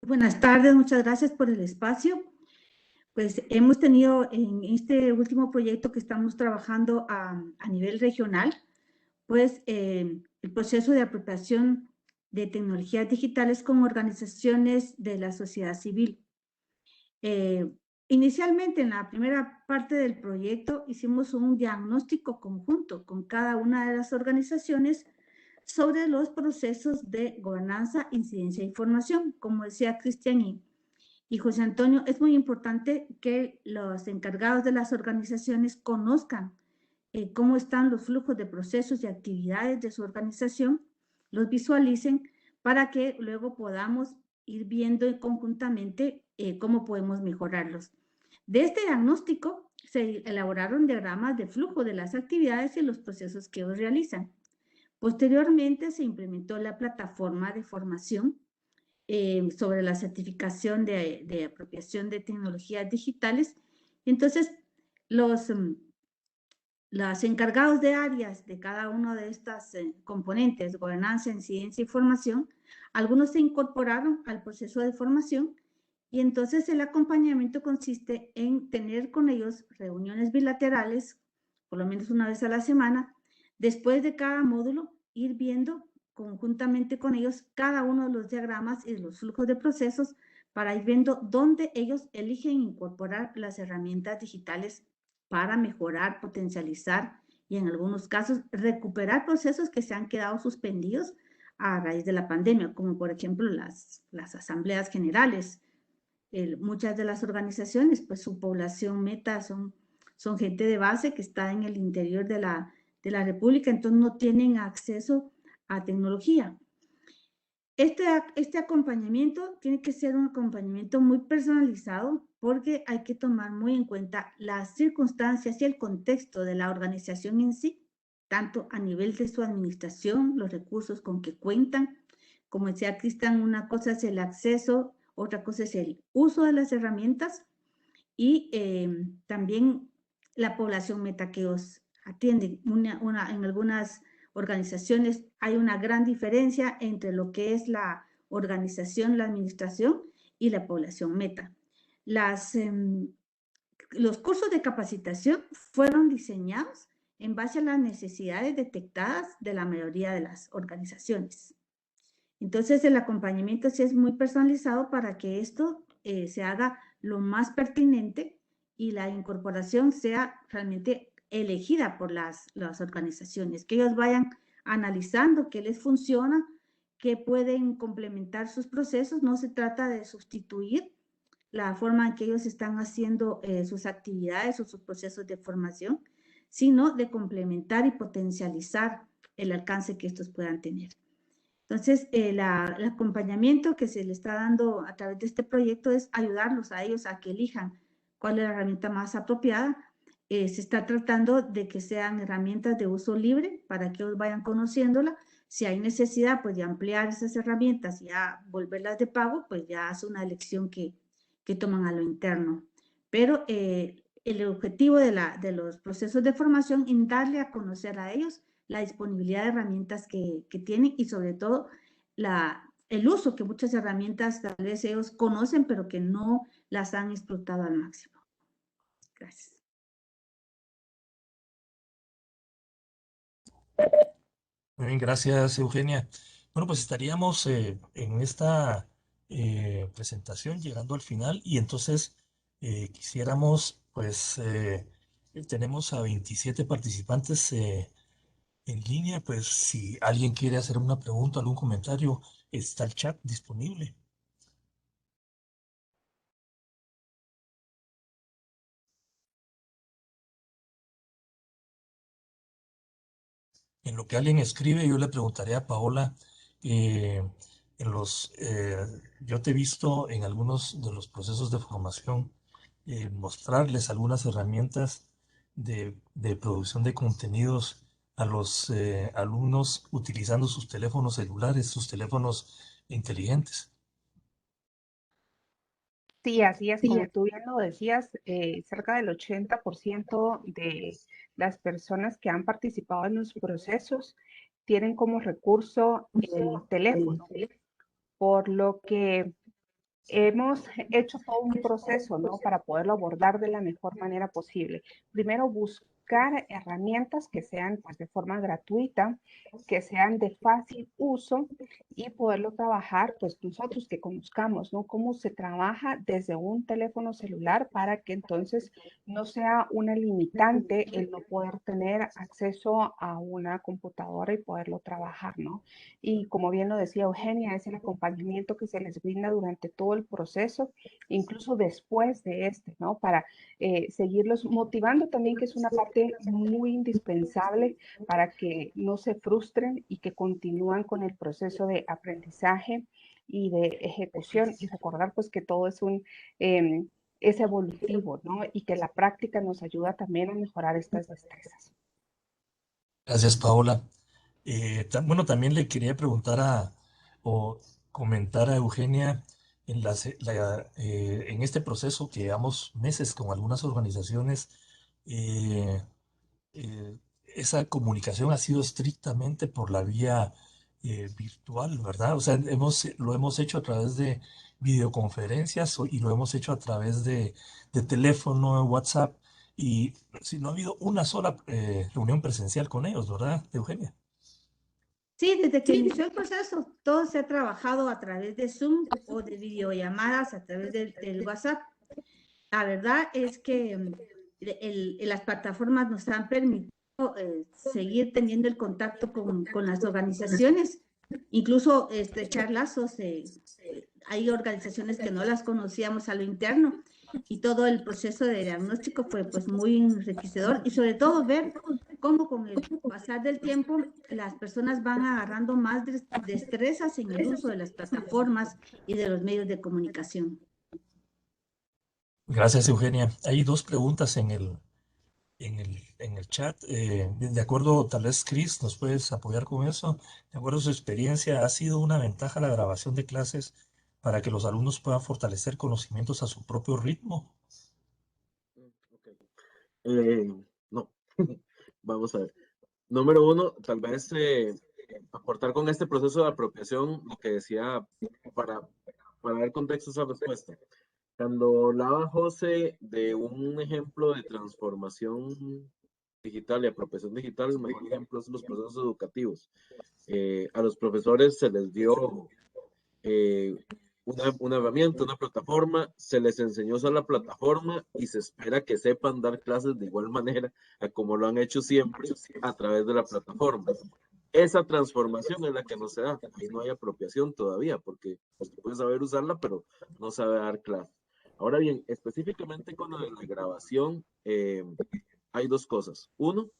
Buenas tardes, muchas gracias por el espacio. Pues hemos tenido en este último proyecto que estamos trabajando a nivel regional, pues el proceso de apropiación de tecnologías digitales con organizaciones de la sociedad civil. Inicialmente, en la primera parte del proyecto, hicimos un diagnóstico conjunto con cada una de las organizaciones sobre los procesos de gobernanza, incidencia e información. Como decía Cristian y José Antonio, es muy importante que los encargados de las organizaciones conozcan cómo están los flujos de procesos y actividades de su organización, los visualicen para que luego podamos ir viendo conjuntamente cómo podemos mejorarlos. De este diagnóstico se elaboraron diagramas de flujo de las actividades y los procesos que ellos realizan. Posteriormente se implementó la plataforma de formación sobre la certificación de apropiación de tecnologías digitales. Entonces, los encargados de áreas de cada uno de estas componentes, gobernanza, incidencia y formación, algunos se incorporaron al proceso de formación y entonces el acompañamiento consiste en tener con ellos reuniones bilaterales, por lo menos una vez a la semana, después de cada módulo, ir viendo conjuntamente con ellos cada uno de los diagramas y los flujos de procesos para ir viendo dónde ellos eligen incorporar las herramientas digitales para mejorar, potencializar y en algunos casos recuperar procesos que se han quedado suspendidos a raíz de la pandemia, como por ejemplo las asambleas generales. Muchas de las organizaciones, pues su población meta son gente de base que está en el interior de la República, entonces no tienen acceso a tecnología. Este acompañamiento tiene que ser un acompañamiento muy personalizado porque hay que tomar muy en cuenta las circunstancias y el contexto de la organización en sí, tanto a nivel de su administración, los recursos con que cuentan. Como decía Cristian, una cosa es el acceso, otra cosa es el uso de las herramientas y también la población meta que os atienden. En algunas organizaciones hay una gran diferencia entre lo que es la organización, la administración y la población meta. Los cursos de capacitación fueron diseñados en base a las necesidades detectadas de la mayoría de las organizaciones. Entonces, el acompañamiento sí es muy personalizado para que esto se haga lo más pertinente y la incorporación sea realmente elegida por las organizaciones, que ellos vayan analizando qué les funciona, qué pueden complementar sus procesos. No se trata de sustituir la forma en que ellos están haciendo sus actividades o sus procesos de formación, sino de complementar y potencializar el alcance que estos puedan tener. Entonces, el acompañamiento que se le está dando a través de este proyecto es ayudarlos a ellos a que elijan cuál es la herramienta más apropiada. Se está tratando de que sean herramientas de uso libre para que ellos vayan conociéndola. Si hay necesidad pues, de ampliar esas herramientas y ya volverlas de pago, pues ya es una elección que toman a lo interno. Pero el objetivo de los procesos de formación es darle a conocer a ellos la disponibilidad de herramientas que tienen y sobre todo el uso que muchas herramientas tal vez ellos conocen pero que no las han explotado al máximo. Gracias. Muy bien, gracias, Eugenia. Bueno, pues estaríamos en esta presentación llegando al final y entonces quisiéramos, pues tenemos a 27 participantes en línea, pues si alguien quiere hacer una pregunta, algún comentario, está el chat disponible. En lo que alguien escribe, yo le preguntaré a Paola, eh, yo te he visto en algunos de los procesos de formación mostrarles algunas herramientas de producción de contenidos a los alumnos utilizando sus teléfonos celulares, sus teléfonos inteligentes. Sí, así es, como tú bien lo decías, cerca del 80% de las personas que han participado en los procesos tienen como recurso el teléfono, por lo que hemos hecho todo un proceso, ¿no? Para poderlo abordar de la mejor manera posible. Primero, buscar herramientas que sean pues, de forma gratuita, que sean de fácil uso y poderlo trabajar, pues nosotros que conozcamos, ¿no? Cómo se trabaja desde un teléfono celular para que entonces no sea una limitante el no poder tener acceso a una computadora y poderlo trabajar, ¿no? Y como bien lo decía Eugenia, es el acompañamiento que se les brinda durante todo el proceso, incluso después de este, ¿no? Para seguirlos motivando también, que es una parte muy indispensable para que no se frustren y que continúan con el proceso de aprendizaje y de ejecución y recordar pues que todo es evolutivo, ¿no? Y que la práctica nos ayuda también a mejorar estas destrezas. Gracias, Paola. Bueno, también le quería preguntar o comentar a Eugenia en este proceso que llevamos meses con algunas organizaciones. eh, eh, Esa comunicación ha sido estrictamente por la vía virtual, ¿verdad? O sea, lo hemos hecho a través de videoconferencias y lo hemos hecho a través de teléfono, WhatsApp, y si no ha habido una sola reunión presencial con ellos, ¿verdad, Eugenia? Sí, desde que inició el proceso, todo se ha trabajado a través de Zoom o de videollamadas a través del WhatsApp. La verdad es que las plataformas nos han permitido seguir teniendo el contacto con las organizaciones, incluso estrechar lazos. Hay organizaciones que no las conocíamos a lo interno y todo el proceso de diagnóstico fue pues muy enriquecedor y sobre todo ver cómo con el pasar del tiempo las personas van agarrando más destrezas en el uso de las plataformas y de los medios de comunicación. Gracias, Eugenia. Hay dos preguntas en el chat. De acuerdo, tal vez Chris, ¿nos puedes apoyar con eso? De acuerdo a su experiencia, ¿ha sido una ventaja la grabación de clases para que los alumnos puedan fortalecer conocimientos a su propio ritmo? Ok. No, vamos a ver. Número uno, tal vez aportar con este proceso de apropiación lo que decía para, para dar contexto a esa respuesta. Cuando hablaba José de un ejemplo de transformación digital y apropiación digital, el mejor ejemplo es los procesos educativos. A los profesores se les dio una herramienta, una plataforma, se les enseñó a usar la plataforma y se espera que sepan dar clases de igual manera a como lo han hecho siempre a través de la plataforma. Esa transformación es la que no se da. Ahí no hay apropiación todavía, porque usted puede saber usarla, pero no sabe dar clases. Ahora bien, específicamente con la grabación, hay dos cosas. Uno,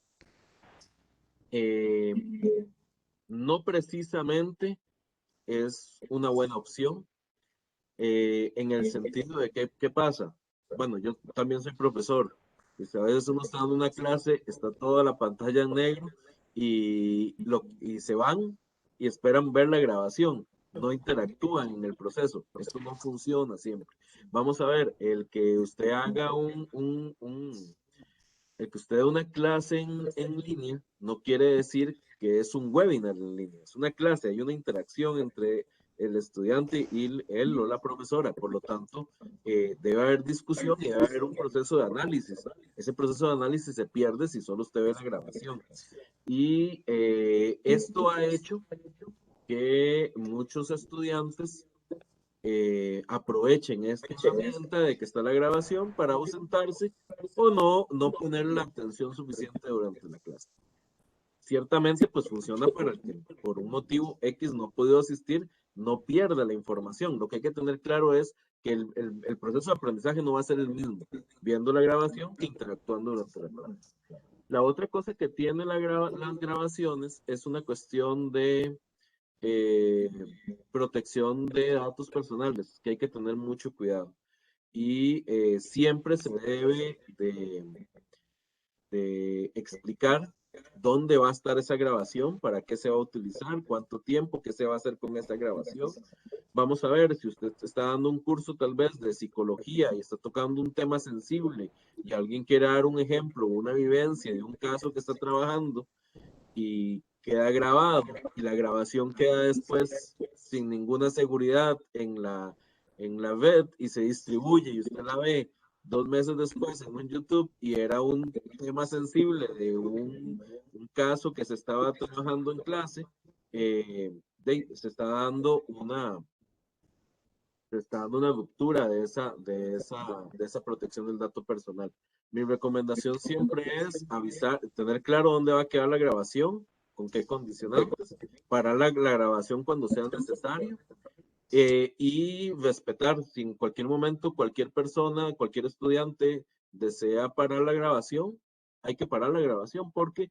eh, no precisamente es una buena opción en el sentido de que, ¿qué pasa? Bueno, yo también soy profesor. Y a veces uno está dando una clase, está toda la pantalla en negro y se van y esperan ver la grabación. No interactúan en el proceso. Esto no funciona siempre. Vamos a ver, el que usted dé una clase en línea no quiere decir que es un webinar en línea. Es una clase, hay una interacción entre el estudiante y él o la profesora. Por lo tanto, debe haber discusión y debe haber un proceso de análisis. Ese proceso de análisis se pierde si solo usted ve la grabación. Y esto ha hecho que muchos estudiantes aprovechen esta herramienta de que está la grabación para ausentarse o no poner la atención suficiente durante la clase. Ciertamente, pues funciona para el que por un motivo X no ha podido asistir, no pierda la información. Lo que hay que tener claro es que el proceso de aprendizaje no va a ser el mismo viendo la grabación que interactuando durante la clase. La otra cosa que tiene las grabaciones es una cuestión de protección de datos personales, que hay que tener mucho cuidado. Y siempre se debe de explicar dónde va a estar esa grabación, para qué se va a utilizar, cuánto tiempo, qué se va a hacer con esa grabación. Vamos a ver, si usted está dando un curso tal vez de psicología y está tocando un tema sensible y alguien quiere dar un ejemplo, una vivencia de un caso que está trabajando y queda grabado y la grabación queda después sin ninguna seguridad en la red y se distribuye y usted la ve 2 meses después en un YouTube y era un tema sensible de un caso que se estaba trabajando en clase, se está dando una ruptura de esa protección del dato personal. Mi recomendación siempre es avisar, tener claro dónde va a quedar la grabación, con qué condicionantes, parar la grabación cuando sea necesario y respetar. Si en cualquier momento cualquier persona, cualquier estudiante desea parar la grabación, hay que parar la grabación porque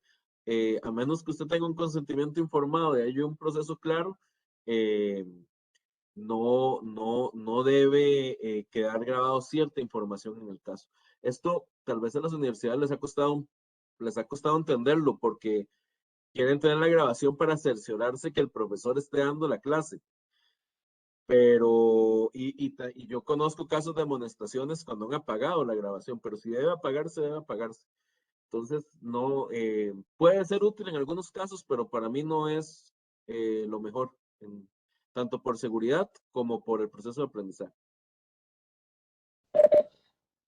a menos que usted tenga un consentimiento informado y haya un proceso claro, no debe quedar grabado cierta información en el caso. Esto tal vez a las universidades les ha costado entenderlo porque quieren tener la grabación para cerciorarse que el profesor esté dando la clase. Pero, y yo conozco casos de amonestaciones cuando han apagado la grabación, pero si debe apagarse, debe apagarse. Entonces, no, puede ser útil en algunos casos, pero para mí no es lo mejor, tanto por seguridad como por el proceso de aprendizaje.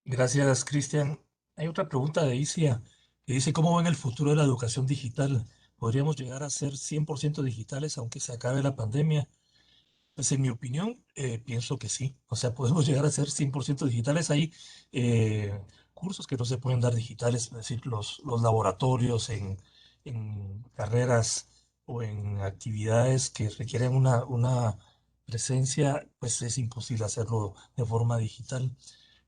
Gracias, Cristian. Hay otra pregunta de Isia que dice, ¿cómo ven el futuro de la educación digital? ¿Podríamos llegar a ser 100% digitales aunque se acabe la pandemia? Pues en mi opinión, pienso que sí. O sea, podemos llegar a ser 100% digitales. Hay cursos que no se pueden dar digitales, es decir, los laboratorios en carreras o en actividades que requieren una presencia, pues es imposible hacerlo de forma digital.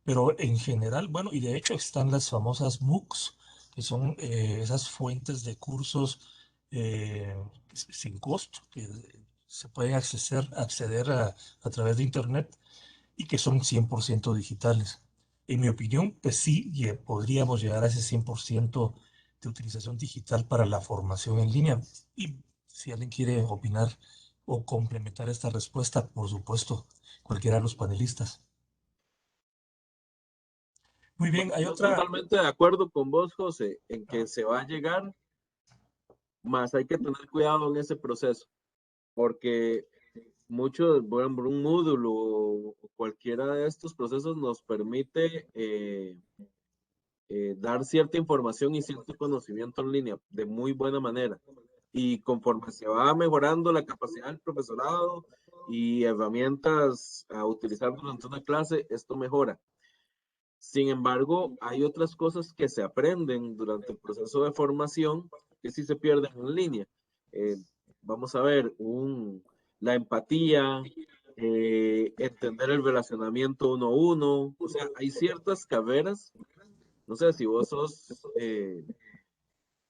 Pero en general, bueno, y de hecho están las famosas MOOCs, que son esas fuentes de cursos eh, sin costo, que se pueden acceder a través de Internet y que son 100% digitales. En mi opinión, pues sí, podríamos llegar a ese 100% de utilización digital para la formación en línea. Y si alguien quiere opinar o complementar esta respuesta, por supuesto, cualquiera de los panelistas. Muy bien, hay Yo otra. totalmente de acuerdo con vos, José, en que se va a llegar, más hay que tener cuidado en ese proceso, porque muchos, por ejemplo, un módulo o cualquiera de estos procesos nos permite dar cierta información y cierto conocimiento en línea de muy buena manera. Y conforme se va mejorando la capacidad del profesorado y herramientas a utilizar durante una clase, esto mejora. Sin embargo, hay otras cosas que se aprenden durante el proceso de formación que sí se pierden en línea. Eh, Vamos a ver, la empatía, entender el relacionamiento uno a uno. O sea, hay ciertas carreras, no sé,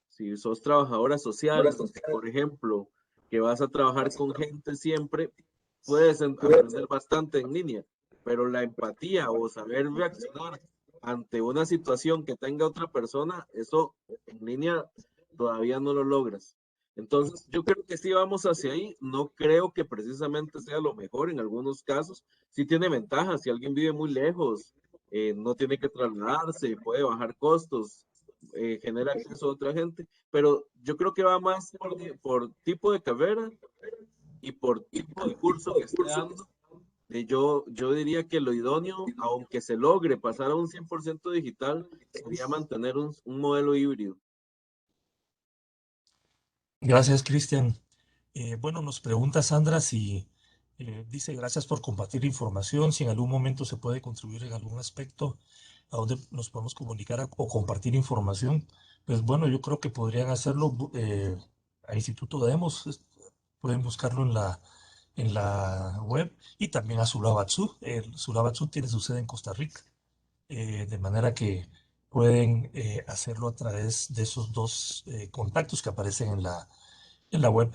si sos trabajadora social, por ejemplo, que vas a trabajar con gente siempre, puedes aprender bastante en línea, pero la empatía o saber reaccionar ante una situación que tenga otra persona, eso en línea todavía no lo logras. Entonces, yo creo que sí vamos hacia ahí. No creo que precisamente sea lo mejor en algunos casos. Sí tiene ventajas. Si alguien vive muy lejos, no tiene que trasladarse, puede bajar costos, genera acceso a otra gente, pero yo creo que va más por tipo de carrera y por tipo de curso que esté dando. Yo diría que lo idóneo, aunque se logre pasar a un 100% digital, sería mantener un modelo híbrido. Gracias, Cristian. Bueno, nos pregunta Sandra si dice gracias por compartir información, si en algún momento se puede contribuir en algún aspecto a donde nos podemos comunicar o compartir información. Pues bueno, yo creo que podrían hacerlo a Instituto Demos, pueden buscarlo en la web y también a Sulabatsu. Sulabatsu tiene su sede en Costa Rica, de manera que pueden hacerlo a través de esos dos contactos que aparecen en la web.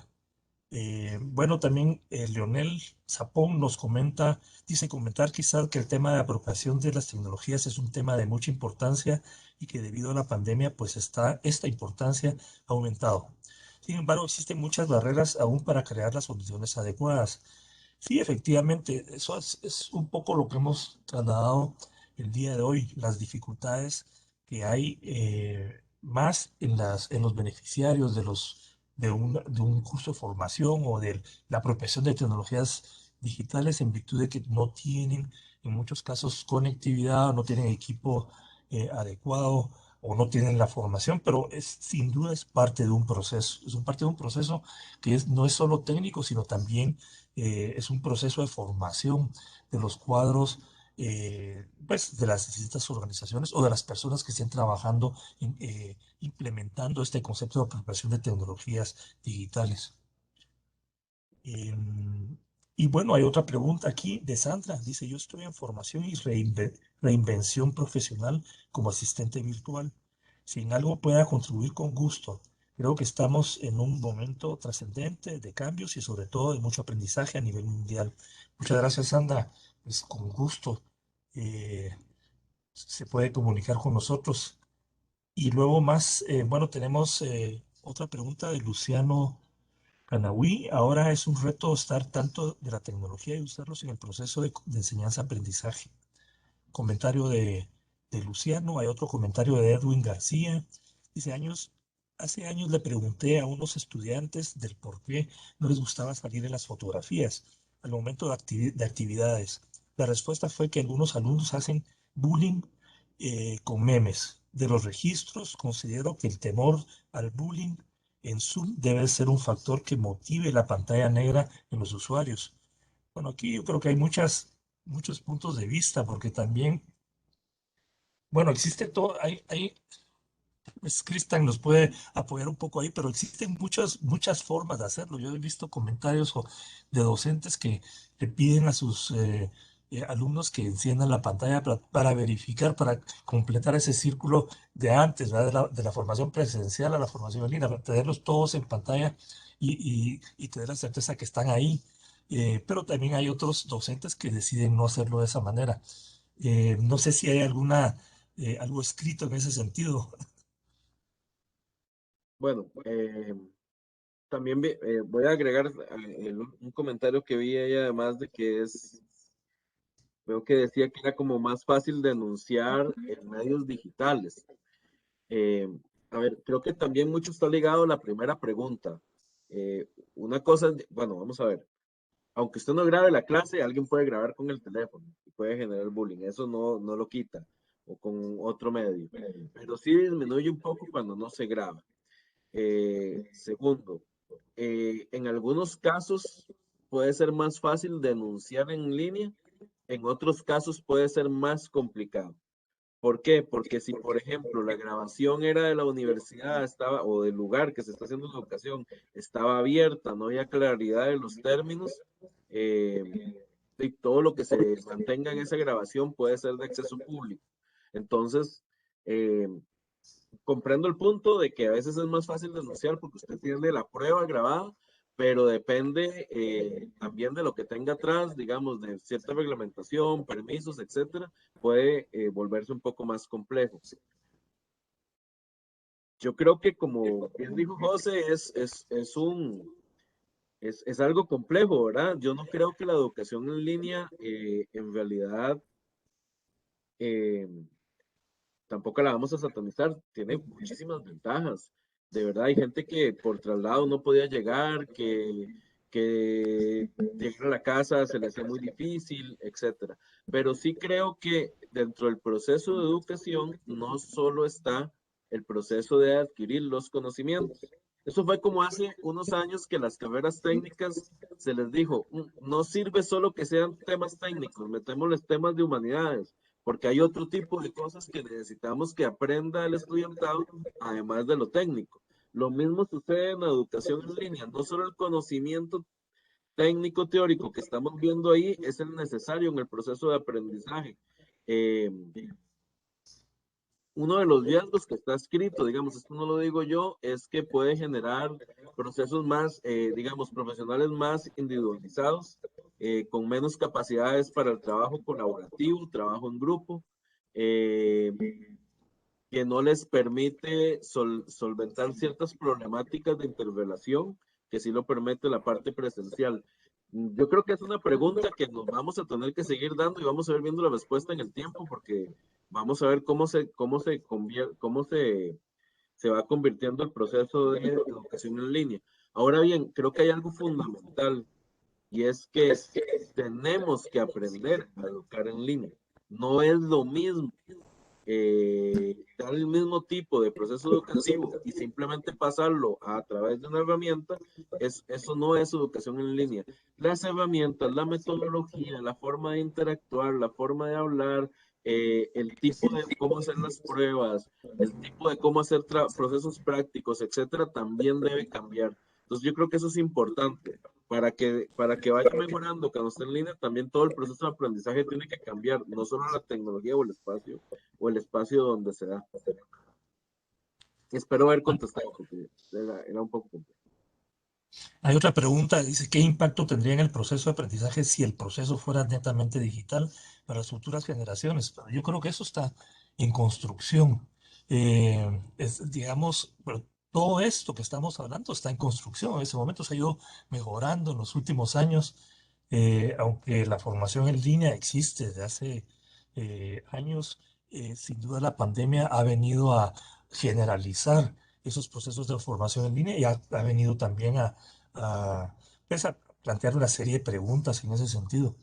Bueno, también Leonel Zapón nos comenta, dice comentar quizás que el tema de apropiación de las tecnologías es un tema de mucha importancia y que debido a la pandemia, pues esta importancia ha aumentado. Sin embargo, existen muchas barreras aún para crear las condiciones adecuadas. Sí, efectivamente, eso es un poco lo que hemos trasladado el día de hoy, las dificultades que hay más en los beneficiarios de un curso de formación o de la apropiación de tecnologías digitales en virtud de que no tienen en muchos casos conectividad, no tienen equipo adecuado o no tienen la formación, pero sin duda es parte de un proceso, es un parte de un proceso que no es solo técnico, sino también es un proceso de formación de los cuadros, pues, de las distintas organizaciones o de las personas que estén trabajando, implementando este concepto de apropiación de tecnologías digitales. Em, y bueno, hay otra pregunta aquí de Sandra. Dice, yo estoy en formación y reinvención profesional como asistente virtual. Si en algo pueda contribuir con gusto. Creo que estamos en un momento trascendente de cambios y sobre todo de mucho aprendizaje a nivel mundial. Muchas gracias, Sandra. Pues con gusto eh, se puede comunicar con nosotros. Y luego más, bueno, tenemos Otra pregunta de Luciano Canahui. Ahora es un reto estar tanto de la tecnología y usarlos en el proceso de enseñanza-aprendizaje. Comentario de Luciano. Hay otro comentario de Edwin García. Dice, hace años le pregunté a unos estudiantes del por qué no les gustaba salir en las fotografías al momento de actividades. La respuesta fue que algunos alumnos hacen bullying con memes. De los registros, considero que el temor al bullying en Zoom debe ser un factor que motive la pantalla negra en los usuarios. Bueno, aquí yo creo que hay muchos puntos de vista, porque también, bueno, existe todo, pues Cristian nos puede apoyar un poco ahí, pero existen muchas formas de hacerlo. Yo he visto comentarios de docentes que le piden a sus alumnos que enciendan la pantalla para verificar, para completar ese círculo de antes, ¿verdad? De la formación presencial a la formación en línea, para tenerlos todos en pantalla y tener la certeza que están ahí. Pero también hay otros docentes que deciden no hacerlo de esa manera. No sé si hay algo escrito en ese sentido. Bueno, también voy a agregar un comentario que vi ahí, además de que veo que decía que era como más fácil denunciar en medios digitales. Eh, a ver, creo que también mucho está ligado a la primera pregunta. Una cosa, bueno, vamos a ver. Aunque usted no grabe la clase, alguien puede grabar con el teléfono y puede generar bullying. Eso no lo quita, o con otro medio. Pero sí disminuye un poco cuando no se graba. Segundo, en algunos casos puede ser más fácil denunciar en línea, en otros casos puede ser más complicado. ¿Por qué? Porque si, por ejemplo, la grabación era de la universidad, o del lugar que se está haciendo la educación, estaba abierta, no había claridad de los términos, y todo lo que se mantenga en esa grabación puede ser de acceso público. Entonces, eh, comprendo el punto de que a veces es más fácil denunciar porque usted tiene la prueba grabada, pero depende también de lo que tenga atrás, digamos, de cierta reglamentación, permisos, etcétera, puede volverse un poco más complejo. Yo creo que, como bien dijo José, es algo complejo, ¿verdad? Yo no creo que la educación en línea en realidad eh, tampoco la vamos a satanizar, tiene muchísimas ventajas. De verdad, hay gente que por traslado no podía llegar, que llegar a la casa se le hacía muy difícil, etcétera. Pero sí creo que dentro del proceso de educación no solo está el proceso de adquirir los conocimientos. Eso fue como hace unos años que las carreras técnicas se les dijo, no sirve solo que sean temas técnicos, metémosles temas de humanidades, porque hay otro tipo de cosas que necesitamos que aprenda el estudiantado, además de lo técnico. Lo mismo sucede en la educación en línea, no solo el conocimiento técnico teórico que estamos viendo ahí es el necesario en el proceso de aprendizaje. Eh, Uno de los riesgos que está escrito, digamos, esto no lo digo yo, es que puede generar procesos más, digamos, profesionales más individualizados, con menos capacidades para el trabajo colaborativo, trabajo en grupo, eh, que no les permite solventar ciertas problemáticas de interrelación, que sí lo permite la parte presencial. Yo creo que es una pregunta que nos vamos a tener que seguir dando y vamos a ver viendo la respuesta en el tiempo, porque vamos a ver se va convirtiendo el proceso de educación en línea. Ahora bien, creo que hay algo fundamental y es que tenemos que aprender a educar en línea. No es lo mismo dar el mismo tipo de proceso educativo y simplemente pasarlo a través de una herramienta, eso no es educación en línea. Las herramientas, la metodología, la forma de interactuar, la forma de hablar, el tipo de cómo hacer las pruebas, el tipo de cómo hacer procesos prácticos, etcétera, también debe cambiar. Entonces yo creo que eso es importante para que vaya mejorando cuando esté en línea, también todo el proceso de aprendizaje tiene que cambiar, no solo la tecnología o el espacio donde se da. Espero haber contestado porque era un poco complejo. Hay otra pregunta, dice, ¿qué impacto tendría en el proceso de aprendizaje si el proceso fuera netamente digital para las futuras generaciones? Yo creo que eso está en construcción. Digamos, bueno, todo esto que estamos hablando está en construcción. En ese momento se ha ido mejorando en los últimos años, aunque la formación en línea existe desde hace años. Sin duda la pandemia ha venido a generalizar esos procesos de formación en línea y ha venido también pues, a plantear una serie de preguntas en ese sentido.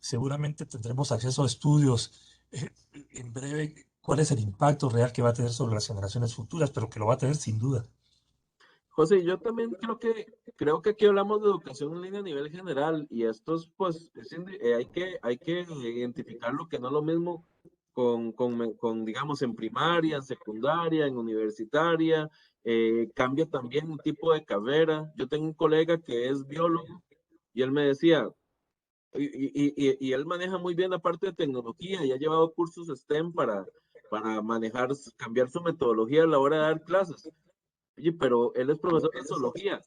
Seguramente tendremos acceso a estudios en breve, cuál es el impacto real que va a tener sobre las generaciones futuras, pero que lo va a tener sin duda. José, yo también creo que aquí hablamos de educación en línea a nivel general y estos, pues, hay que identificar lo que no es lo mismo digamos, en primaria, en secundaria, en universitaria, cambia también un tipo de carrera. Yo tengo un colega que es biólogo y él me decía, y él maneja muy bien la parte de tecnología y ha llevado cursos STEM para manejar, cambiar su metodología a la hora de dar clases. Oye, pero él es profesor de zoología.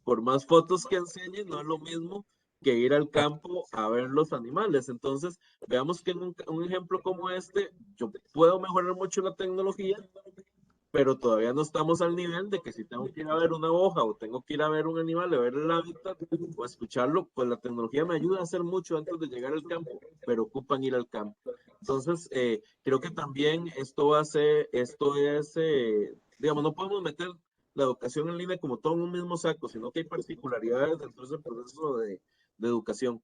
Por más fotos que enseñe, no es lo mismo que ir al campo a ver los animales. Entonces, veamos que en un ejemplo como este, yo puedo mejorar mucho la tecnología, pero todavía no estamos al nivel de que si tengo que ir a ver una hoja o tengo que ir a ver un animal, a ver el hábitat o escucharlo, pues la tecnología me ayuda a hacer mucho antes de llegar al campo, pero ocupan ir al campo. Entonces, creo que también esto es, digamos, no podemos meter la educación en línea como todo en un mismo saco, sino que hay particularidades dentro de ese proceso de educación.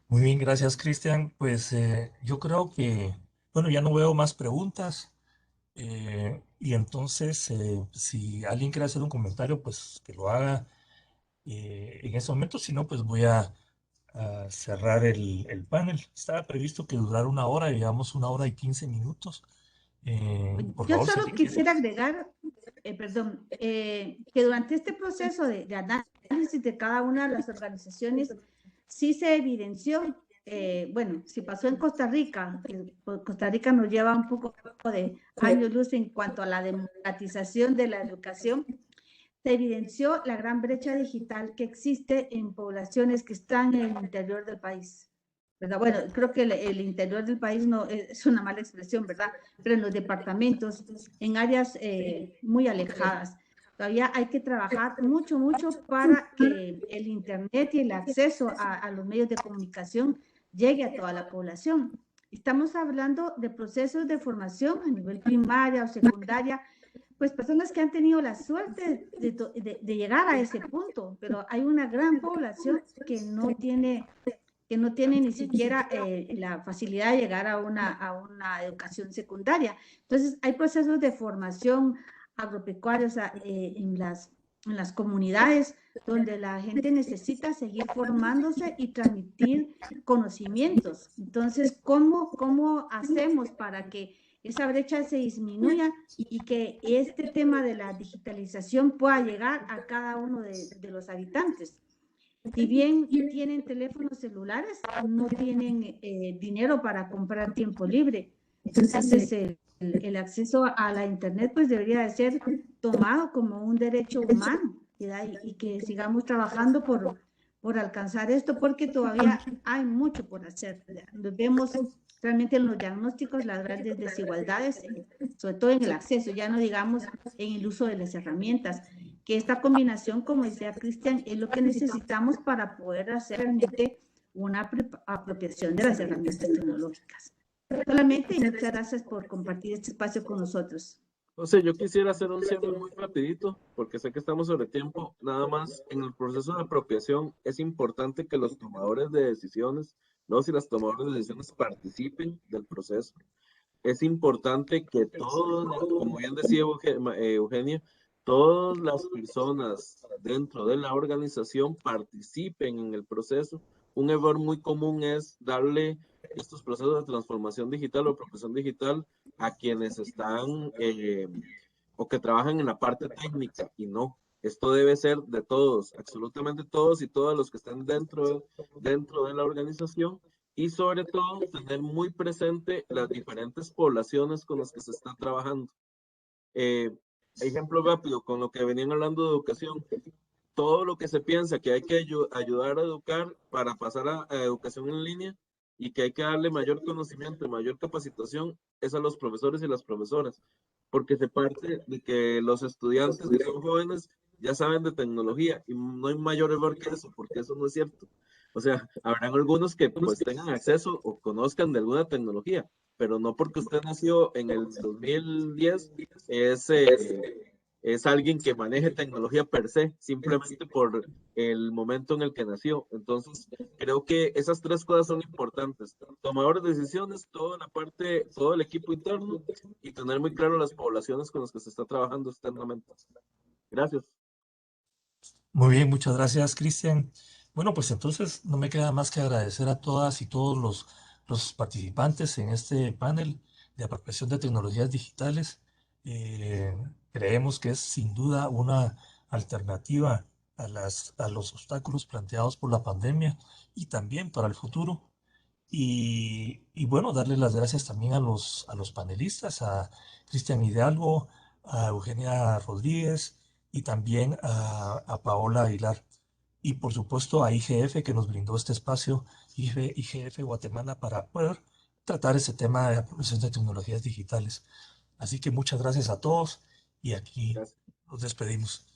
Muy bien, gracias, Cristian. Pues yo creo que, bueno, ya no veo más preguntas. Y entonces, si alguien quiere hacer un comentario, pues que lo haga en ese momento. Si no, pues voy a cerrar el panel. Estaba previsto que durara una hora, llevamos una hora y 15 minutos. Por Yo favor, si solo alguien quiere. quisiera agregar, perdón, que durante este proceso de análisis de cada una de las organizaciones, sí se evidenció, bueno, si pasó en Costa Rica, que pues, Costa Rica nos lleva un poco de años luz en cuanto a la democratización de la educación, se evidenció la gran brecha digital que existe en poblaciones que están en el interior del país. ¿Verdad? Bueno, creo que el interior del país no es una mala expresión, ¿verdad? Pero en los departamentos, en áreas muy alejadas, todavía hay que trabajar mucho, mucho para que el Internet y el acceso a los medios de comunicación llegue a toda la población. Estamos hablando de procesos de formación a nivel primaria o secundaria, pues personas que han tenido la suerte de llegar a ese punto, pero hay una gran población que no tiene ni siquiera la facilidad de llegar a una educación secundaria. Entonces, hay procesos de formación agropecuarios en las comunidades donde la gente necesita seguir formándose y transmitir conocimientos. Entonces, ¿cómo hacemos para que esa brecha se disminuya y que este tema de la digitalización pueda llegar a cada uno de los habitantes? Si bien tienen teléfonos celulares, no tienen dinero para comprar tiempo libre. Entonces, el acceso a la Internet pues debería de ser tomado como un derecho humano, ¿verdad? Y que sigamos trabajando por alcanzar esto, porque todavía hay mucho por hacer. Vemos realmente en los diagnósticos las grandes desigualdades, sobre todo en el acceso, ya no digamos en el uso de las herramientas, que esta combinación, como decía Cristian, es lo que necesitamos para poder hacer realmente una apropiación de las herramientas tecnológicas. Solamente, y muchas gracias por compartir este espacio con nosotros. Entonces, yo quisiera hacer un cierre muy rapidito, porque sé que estamos sobre tiempo. Nada más, en el proceso de apropiación es importante que los tomadores de decisiones, los y las tomadoras de decisiones participen del proceso. Es importante que todos, como bien decía Eugenia, todas las personas dentro de la organización participen en el proceso. Un error muy común es darle estos procesos de transformación digital o apropiación digital a quienes están o que trabajan en la parte técnica y no. Esto debe ser de todos, absolutamente todos y todos los que están dentro de la organización y sobre todo tener muy presente las diferentes poblaciones con las que se está trabajando. Ejemplo rápido, con lo que venían hablando de educación, todo lo que se piensa que hay que ayudar a educar para pasar a educación en línea y que hay que darle mayor conocimiento, mayor capacitación, es a los profesores y las profesoras. porque se parte de que los estudiantes que son jóvenes ya saben de tecnología y no hay mayor error que eso, porque eso no es cierto. O sea, habrán algunos que pues tengan acceso o conozcan de alguna tecnología, pero no porque usted nació en el 2010 es, es alguien que maneje tecnología per se, simplemente por el momento en el que nació. Entonces, creo que esas tres cosas son importantes. Tomadores de decisiones, toda la parte, todo el equipo interno y tener muy claro las poblaciones con las que se está trabajando externamente. Gracias. Muy bien, muchas gracias, Cristian. Bueno, pues entonces no me queda más que agradecer a todas y todos los participantes en este panel de apropiación de tecnologías digitales. Creemos que es sin duda una alternativa a los obstáculos planteados por la pandemia y también para el futuro. Y bueno, darle las gracias también a los panelistas, a Cristian Hidalgo, a Eugenia Rodríguez y también a Paola Aguilar. Y por supuesto a IGF que nos brindó este espacio, IGF Guatemala, para poder tratar ese tema de apropiación de tecnologías digitales. Así que muchas gracias a todos y aquí Gracias. nos despedimos.